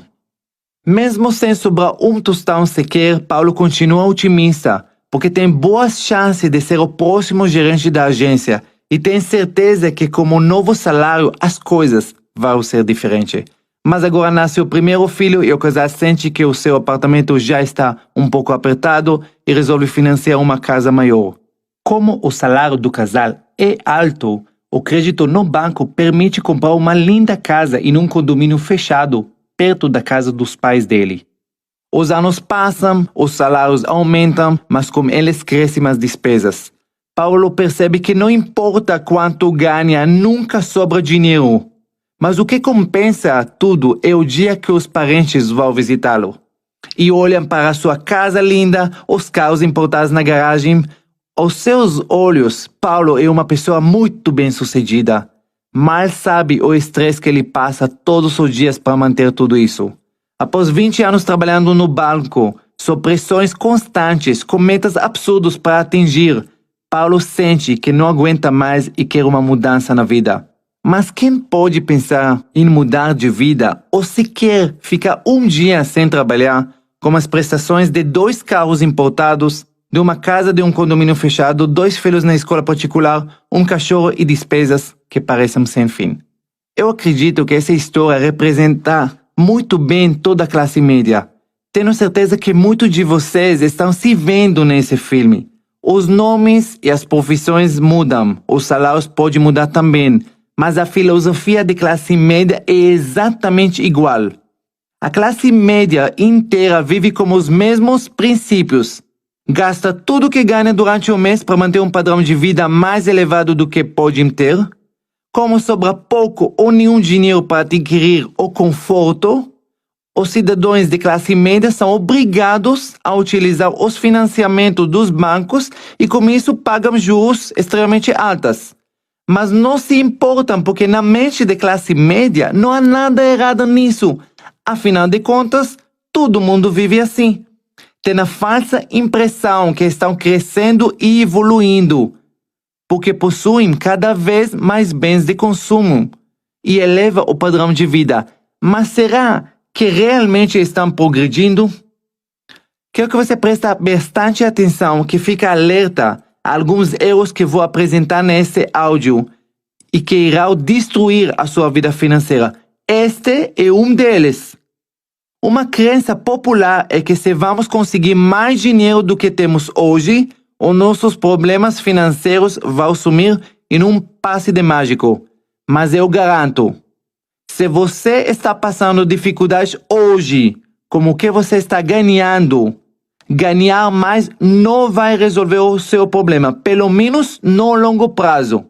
Mesmo sem sobrar um tostão sequer, Paulo continua otimista, porque tem boas chances de ser o próximo gerente da agência e tem certeza que com o novo salário as coisas vão ser diferentes. Mas agora nasce o primeiro filho e o casal sente que o seu apartamento já está um pouco apertado e resolve financiar uma casa maior. Como o salário do casal é alto, o crédito no banco permite comprar uma linda casa em um condomínio fechado, perto da casa dos pais dele. Os anos passam, os salários aumentam, mas com eles crescem as despesas. Paulo percebe que não importa quanto ganha, nunca sobra dinheiro. Mas o que compensa tudo é o dia que os parentes vão visitá-lo. E olham para a sua casa linda, os carros importados na garagem. Aos seus olhos, Paulo é uma pessoa muito bem-sucedida. Mal sabe o estresse que ele passa todos os dias para manter tudo isso. Após 20 anos trabalhando no banco, sob pressões constantes, com metas absurdas para atingir, Paulo sente que não aguenta mais e quer uma mudança na vida. Mas quem pode pensar em mudar de vida ou sequer ficar um dia sem trabalhar, com as prestações de 2 carros importados, de uma casa de um condomínio fechado, 2 filhos na escola particular, um cachorro e despesas que parecem sem fim? Eu acredito que essa história representa muito bem toda a classe média. Tenho certeza que muitos de vocês estão se vendo nesse filme. Os nomes e as profissões mudam, os salários podem mudar também, mas a filosofia de classe média é exatamente igual. A classe média inteira vive com os mesmos princípios. Gasta tudo que ganha durante o mês para manter um padrão de vida mais elevado do que pode ter. Como sobra pouco ou nenhum dinheiro para adquirir o conforto, os cidadãos de classe média são obrigados a utilizar os financiamentos dos bancos e com isso pagam juros extremamente altos. Mas não se importam porque na mente de classe média não há nada errado nisso. Afinal de contas, todo mundo vive assim. Tem a falsa impressão que estão crescendo e evoluindo, porque possuem cada vez mais bens de consumo e eleva o padrão de vida. Mas será que realmente estão progredindo? Quero que você preste bastante atenção, que fique alerta a alguns erros que vou apresentar nesse áudio e que irão destruir a sua vida financeira. Este é um deles. Uma crença popular é que se vamos conseguir mais dinheiro do que temos hoje, os nossos problemas financeiros vão sumir em um passe de mágico. Mas eu garanto, se você está passando dificuldades hoje, como o que você está ganhando, ganhar mais não vai resolver o seu problema, pelo menos no longo prazo.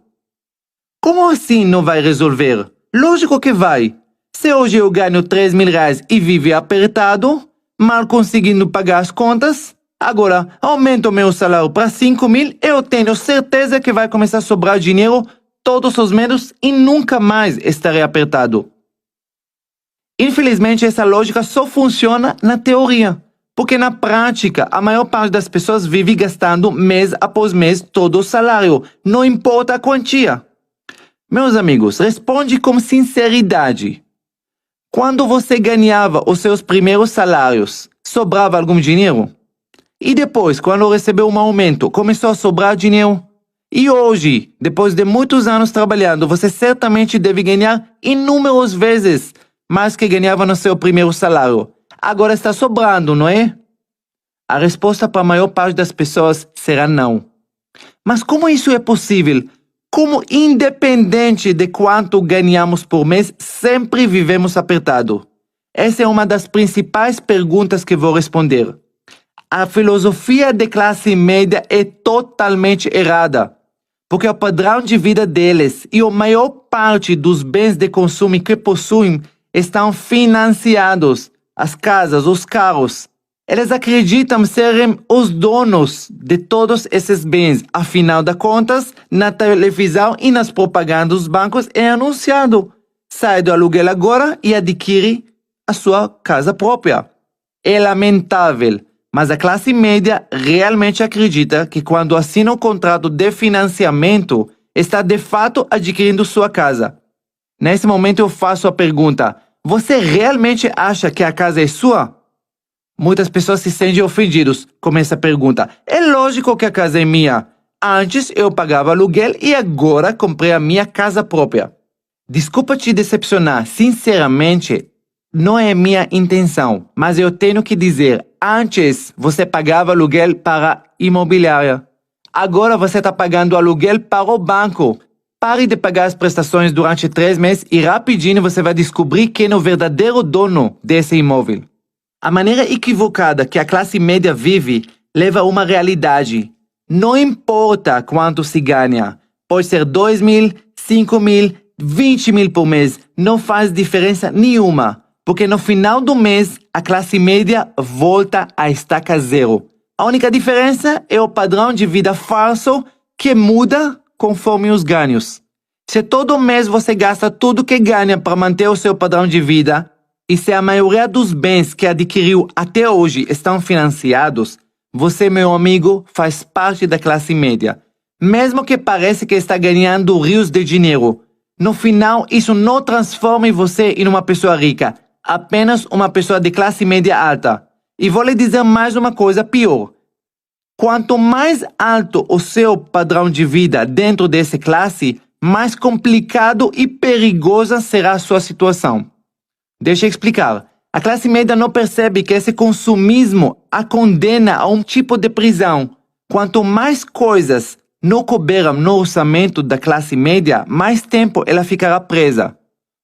Como assim não vai resolver? Lógico que vai. Se hoje eu ganho 3 mil reais e vivo apertado, mal conseguindo pagar as contas, agora aumento o meu salário para 5 mil, eu tenho certeza que vai começar a sobrar dinheiro todos os meses e nunca mais estarei apertado. Infelizmente, essa lógica só funciona na teoria, porque na prática, a maior parte das pessoas vive gastando mês após mês todo o salário, não importa a quantia. Meus amigos, responde com sinceridade. Quando você ganhava os seus primeiros salários, sobrava algum dinheiro? E depois, quando recebeu um aumento, começou a sobrar dinheiro? E hoje, depois de muitos anos trabalhando, você certamente deve ganhar inúmeras vezes mais que ganhava no seu primeiro salário. Agora está sobrando, não é? A resposta para a maior parte das pessoas será não. Mas como isso é possível? Como, independente de quanto ganhamos por mês, sempre vivemos apertado? Essa é uma das principais perguntas que vou responder. A filosofia de classe média é totalmente errada, porque o padrão de vida deles e a maior parte dos bens de consumo que possuem estão financiados. As casas, os carros. Eles acreditam serem os donos de todos esses bens. Afinal de contas, na televisão e nas propagandas dos bancos é anunciado: sai do aluguel agora e adquire a sua casa própria. É lamentável, mas a classe média realmente acredita que quando assina um contrato de financiamento, está de fato adquirindo sua casa. Nesse momento eu faço a pergunta: você realmente acha que a casa é sua? Muitas pessoas se sentem ofendidas com essa pergunta. É lógico que a casa é minha. Antes eu pagava aluguel e agora comprei a minha casa própria. Desculpa te decepcionar, sinceramente, não é minha intenção, mas eu tenho que dizer, antes você pagava aluguel para a imobiliária. Agora você está pagando aluguel para o banco. Pare de pagar as prestações durante 3 meses e rapidinho você vai descobrir quem é o verdadeiro dono desse imóvel. A maneira equivocada que a classe média vive leva a uma realidade. Não importa quanto se ganha. Pode ser 2 mil, 5 mil, 20 mil por mês. Não faz diferença nenhuma. Porque no final do mês, a classe média volta à estaca zero. A única diferença é o padrão de vida falso que muda conforme os ganhos. Se todo mês você gasta tudo que ganha para manter o seu padrão de vida, e se a maioria dos bens que adquiriu até hoje estão financiados, você, meu amigo, faz parte da classe média. Mesmo que pareça que está ganhando rios de dinheiro, no final isso não transforma você em uma pessoa rica, apenas uma pessoa de classe média alta. E vou lhe dizer mais uma coisa pior. Quanto mais alto o seu padrão de vida dentro dessa classe, mais complicado e perigosa será a sua situação. Deixa eu explicar. A classe média não percebe que esse consumismo a condena a um tipo de prisão. Quanto mais coisas não couberam no orçamento da classe média, mais tempo ela ficará presa.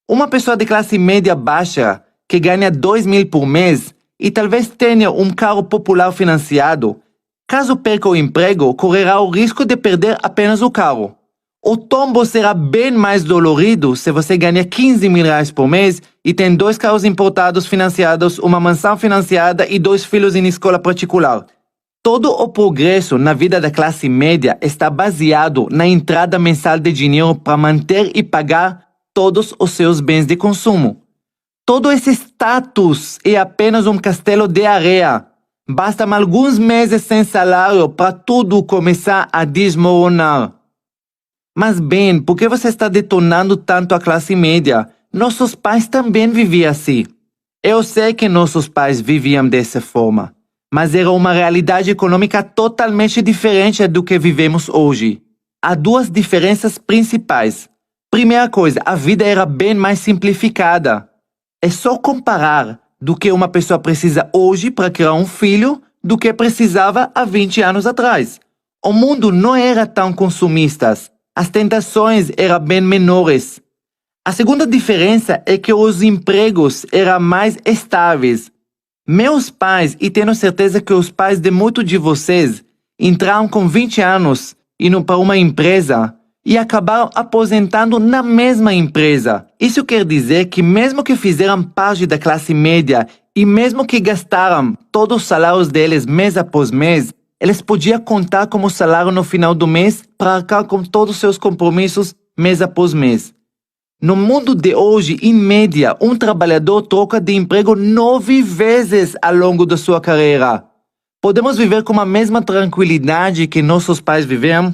Uma pessoa de classe média baixa, que ganha 2.000 por mês e talvez tenha um carro popular financiado, caso perca o emprego, correrá o risco de perder apenas o carro. O tombo será bem mais dolorido se você ganha 15 mil reais por mês e tem 2 carros importados financiados, uma mansão financiada e 2 filhos em escola particular. Todo o progresso na vida da classe média está baseado na entrada mensal de dinheiro para manter e pagar todos os seus bens de consumo. Todo esse status é apenas um castelo de areia. Bastam alguns meses sem salário para tudo começar a desmoronar. Mas bem, por que você está detonando tanto a classe média? Nossos pais também viviam assim. Eu sei que nossos pais viviam dessa forma, mas era uma realidade econômica totalmente diferente do que vivemos hoje. Há 2 diferenças principais. Primeira coisa, a vida era bem mais simplificada. É só comparar do que uma pessoa precisa hoje para criar um filho do que precisava há 20 anos atrás. O mundo não era tão consumista. As tentações eram bem menores. A segunda diferença é que os empregos eram mais estáveis. Meus pais, e tenho certeza que os pais de muitos de vocês, entraram com 20 anos indo para uma empresa e acabaram aposentando na mesma empresa. Isso quer dizer que mesmo que fizeram parte da classe média e mesmo que gastaram todos os salários deles mês após mês, eles podiam contar como salário no final do mês para arcar com todos os seus compromissos mês após mês. No mundo de hoje, em média, um trabalhador troca de emprego 9 vezes ao longo da sua carreira. Podemos viver com a mesma tranquilidade que nossos pais viveram?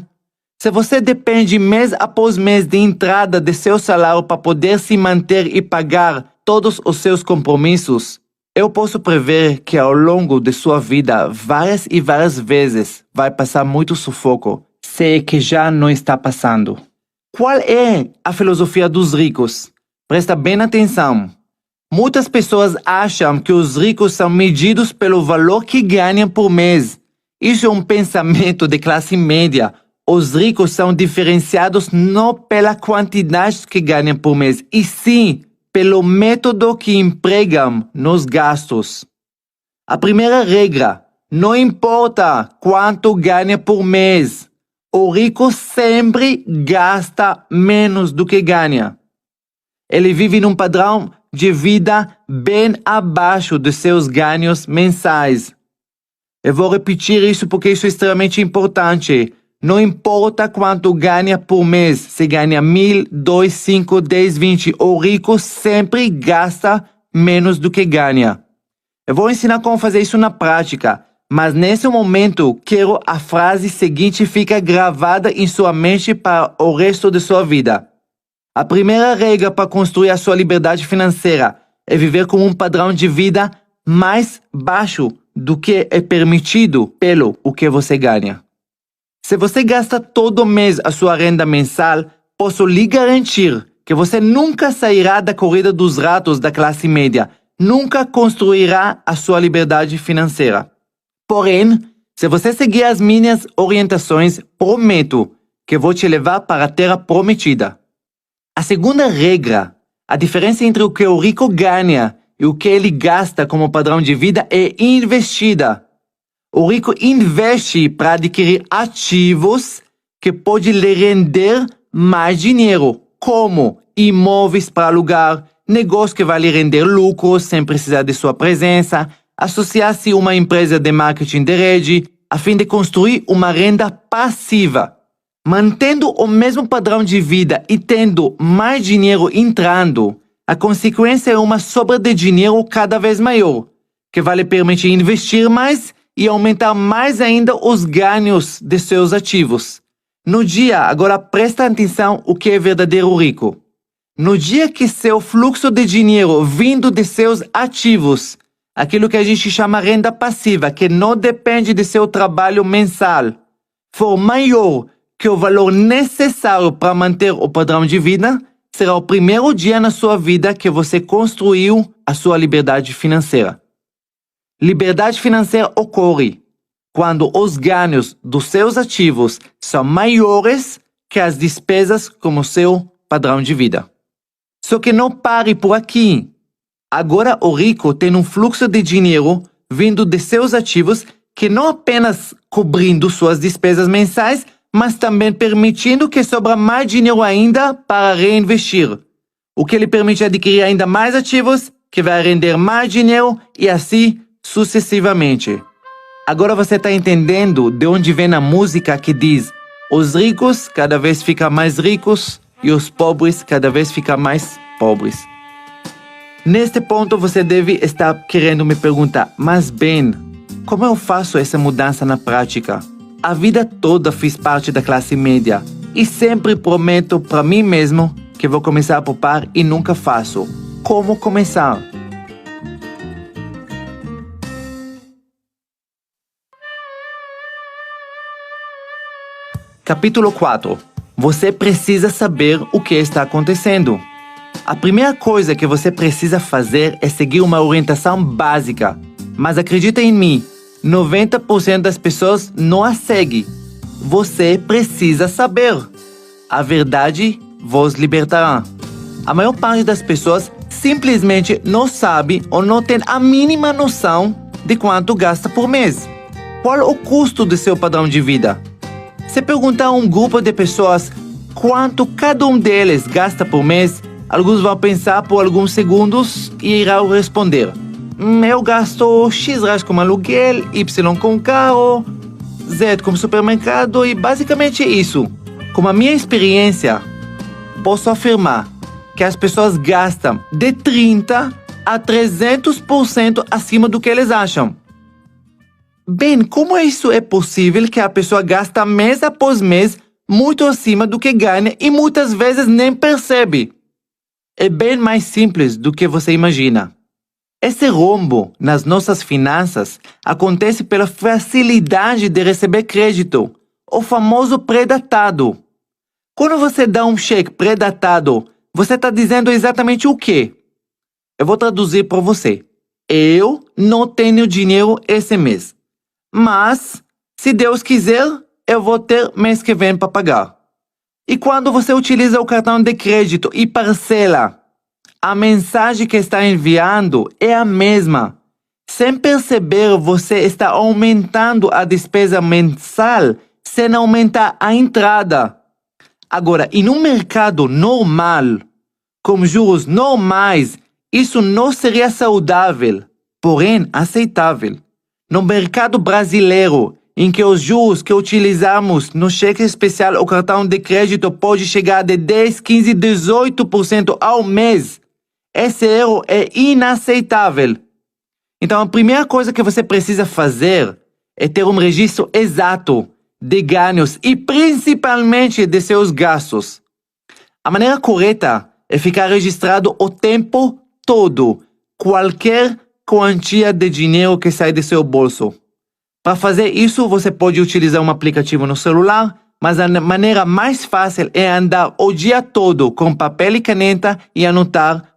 Se você depende mês após mês de entrada de seu salário para poder se manter e pagar todos os seus compromissos, eu posso prever que ao longo de sua vida, várias e várias vezes, vai passar muito sufoco, se é que já não está passando. Qual é a filosofia dos ricos? Presta bem atenção. Muitas pessoas acham que os ricos são medidos pelo valor que ganham por mês. Isso é um pensamento de classe média. Os ricos são diferenciados não pela quantidade que ganham por mês, e sim pelo método que empregam nos gastos. A primeira regra: não importa quanto ganha por mês, o rico sempre gasta menos do que ganha. Ele vive num padrão de vida bem abaixo de seus ganhos mensais. Eu vou repetir isso porque isso é extremamente importante. Não importa quanto ganha por mês, se ganha 1.000, 2, 5, 10, 20, o rico sempre gasta menos do que ganha. Eu vou ensinar como fazer isso na prática, mas nesse momento quero a frase seguinte fica gravada em sua mente para o resto de sua vida. A primeira regra para construir a sua liberdade financeira é viver com um padrão de vida mais baixo do que é permitido pelo o que você ganha. Se você gasta todo mês a sua renda mensal, posso lhe garantir que você nunca sairá da corrida dos ratos da classe média, nunca construirá a sua liberdade financeira. Porém, se você seguir as minhas orientações, prometo que vou te levar para a terra prometida. A segunda regra, a diferença entre o que o rico ganha e o que ele gasta como padrão de vida é investida. O rico investe para adquirir ativos que podem lhe render mais dinheiro, como imóveis para alugar, negócio que vai lhe render lucros sem precisar de sua presença, associar-se a uma empresa de marketing de rede, a fim de construir uma renda passiva. Mantendo o mesmo padrão de vida e tendo mais dinheiro entrando, a consequência é uma sobra de dinheiro cada vez maior, que vai lhe permitir investir mais e aumentar mais ainda os ganhos de seus ativos. No dia, agora presta atenção o que é verdadeiro rico. No dia que seu fluxo de dinheiro vindo de seus ativos, aquilo que a gente chama renda passiva, que não depende de seu trabalho mensal, for maior que o valor necessário para manter o padrão de vida, será o primeiro dia na sua vida que você construiu a sua liberdade financeira. Liberdade financeira ocorre quando os ganhos dos seus ativos são maiores que as despesas como seu padrão de vida. Só que não pare por aqui. Agora o rico tem um fluxo de dinheiro vindo de seus ativos que não apenas cobrindo suas despesas mensais, mas também permitindo que sobra mais dinheiro ainda para reinvestir, o que lhe permite adquirir ainda mais ativos, que vai render mais dinheiro e assim sucessivamente. Agora você está entendendo de onde vem a música que diz: os ricos cada vez ficam mais ricos e os pobres cada vez ficam mais pobres. Neste ponto você deve estar querendo me perguntar: mas bem, como eu faço essa mudança na prática? A vida toda fiz parte da classe média e sempre prometo para mim mesmo que vou começar a poupar e nunca faço. Como começar? Capítulo 4. Você precisa saber o que está acontecendo. A primeira coisa que você precisa fazer é seguir uma orientação básica. Mas acredita em mim, 90% das pessoas não a seguem. Você precisa saber. A verdade vos libertará. A maior parte das pessoas simplesmente não sabe ou não tem a mínima noção de quanto gasta por mês. Qual o custo do seu padrão de vida? Se perguntar a um grupo de pessoas quanto cada um deles gasta por mês, alguns vão pensar por alguns segundos e irão responder: eu gasto X com aluguel, Y com carro, Z com supermercado e basicamente isso. Com a minha experiência, posso afirmar que as pessoas gastam de 30% a 300% acima do que eles acham. Bem, como isso é possível que a pessoa gasta mês após mês muito acima do que ganha e muitas vezes nem percebe? É bem mais simples do que você imagina. Esse rombo nas nossas finanças acontece pela facilidade de receber crédito, o famoso pré-datado. Quando você dá um cheque pré-datado, você está dizendo exatamente o quê? Eu vou traduzir para você. Eu não tenho dinheiro esse mês, mas, se Deus quiser, eu vou ter mês que vem para pagar. E quando você utiliza o cartão de crédito e parcela, a mensagem que está enviando é a mesma. Sem perceber, você está aumentando a despesa mensal sem aumentar a entrada. Agora, em um mercado normal, com juros normais, isso não seria saudável, porém aceitável. No mercado brasileiro, em que os juros que utilizamos no cheque especial ou cartão de crédito pode chegar de 10, 15, 18% ao mês, esse erro é inaceitável. Então, a primeira coisa que você precisa fazer é ter um registro exato de ganhos e principalmente de seus gastos. A maneira correta é ficar registrado o tempo todo, qualquer quantia de dinheiro que sai de seu bolso. Para fazer isso, você pode utilizar um aplicativo no celular, mas a maneira mais fácil é andar o dia todo com papel e caneta e anotar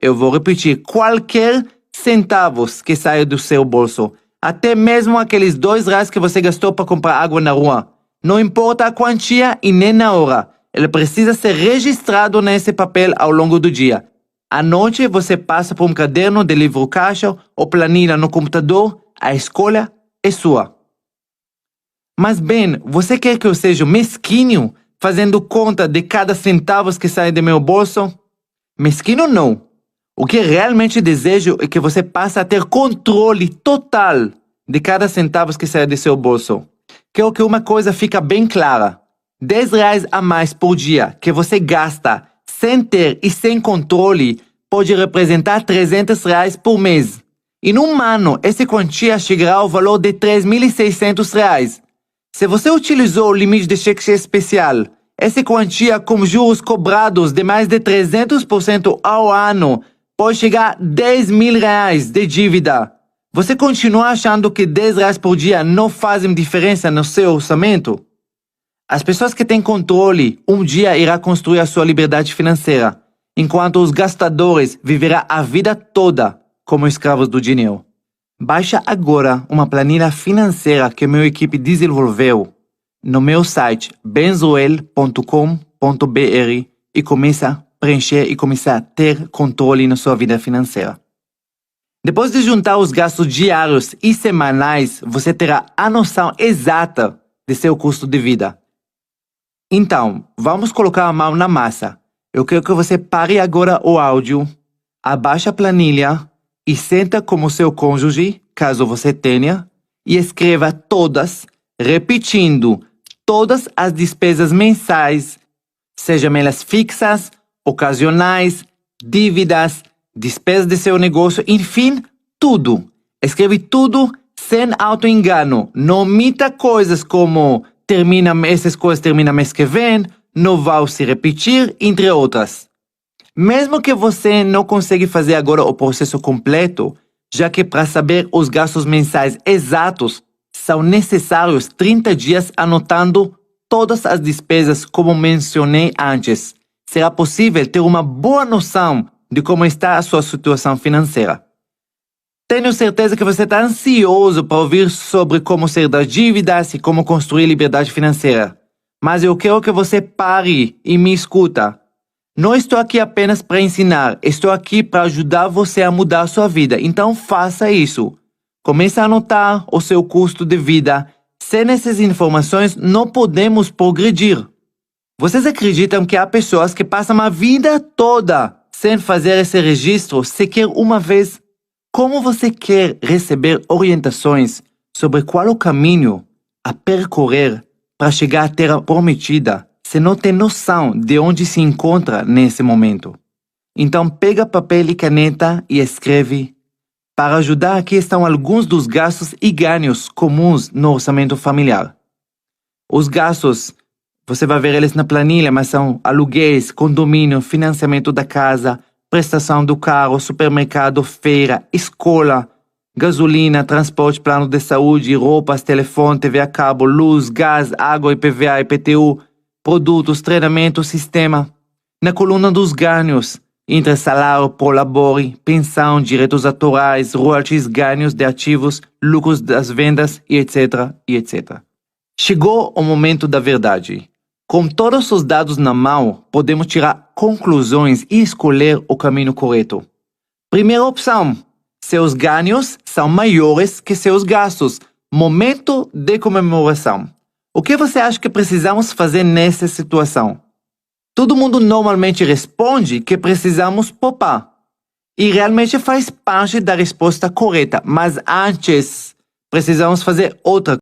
eu vou repetir, qualquer centavos que saia do seu bolso. Até mesmo aqueles R$2 que você gastou para comprar água na rua. Não importa a quantia e nem na hora. Ele precisa ser registrado nesse papel ao longo do dia. À noite, você passa por um caderno de livro caixa ou planilha no computador. A escolha é sua. Mas bem, você quer que eu seja mesquinho, fazendo conta de cada centavo que sai do meu bolso? Mesquinho não. O que realmente desejo é que você passe a ter controle total de cada centavo que sai do seu bolso. Quero que uma coisa fique bem clara. R$ 10 a mais por dia que você gasta sem ter e sem controle pode representar R$ 300 por mês. E num ano, essa quantia chegará ao valor de R$ 3.600. Se você utilizou o limite de cheque especial, essa quantia com juros cobrados de mais de 300% ao ano pode chegar a R$ 10.000 de dívida. Você continua achando que R$ 10 por dia não fazem diferença no seu orçamento? As pessoas que têm controle um dia irão construir a sua liberdade financeira, enquanto os gastadores viverão a vida toda como escravos do dinheiro. Baixa agora uma planilha financeira que minha equipe desenvolveu no meu site benzoel.com.br e começa a preencher e começar a ter controle na sua vida financeira. Depois de juntar os gastos diários e semanais, você terá a noção exata de seu custo de vida. Então, vamos colocar a mão na massa. Eu quero que você pare agora o áudio, abaixe a planilha e senta como seu cônjuge, caso você tenha, e escreva todas, repetindo todas as despesas mensais, sejam elas fixas, ocasionais, dívidas, despesas de seu negócio, enfim, tudo. Escreve tudo sem auto-engano. Não omita coisas como essas coisas terminam mês que vem, não vão se repetir, entre outras. Mesmo que você não consiga fazer agora o processo completo, já que para saber os gastos mensais exatos, são necessários 30 dias anotando todas as despesas como mencionei antes. Será possível ter uma boa noção de como está a sua situação financeira. Tenho certeza que você está ansioso para ouvir sobre como sair das dívidas e como construir liberdade financeira. Mas eu quero que você pare e me escuta. Não estou aqui apenas para ensinar, estou aqui para ajudar você a mudar a sua vida. Então faça isso. Comece a anotar o seu custo de vida. Sem essas informações, não podemos progredir. Vocês acreditam que há pessoas que passam a vida toda sem fazer esse registro sequer uma vez? Como você quer receber orientações sobre qual é o caminho a percorrer para chegar à terra prometida se não tem noção de onde se encontra nesse momento? Então pega papel e caneta e escreve. Para ajudar, aqui estão alguns dos gastos e ganhos comuns no orçamento familiar. Os gastos, você vai ver eles na planilha, mas são aluguéis, condomínio, financiamento da casa, prestação do carro, supermercado, feira, escola, gasolina, transporte, plano de saúde, roupas, telefone, TV a cabo, luz, gás, água, IPVA, IPTU, produtos, treinamento, sistema. Na coluna dos ganhos, entre salário, prolabore, pensão, direitos autorais, royalties, ganhos de ativos, lucros das vendas, e etc, e etc. Chegou o momento da verdade. Com todos os dados na mão, podemos tirar conclusões e escolher o caminho correto. Primeira opção: seus ganhos são maiores que seus gastos. Momento de comemoração. O que você acha que precisamos fazer nessa situação? Todo mundo normalmente responde que precisamos poupar. E realmente faz parte da resposta correta, mas antes precisamos fazer outra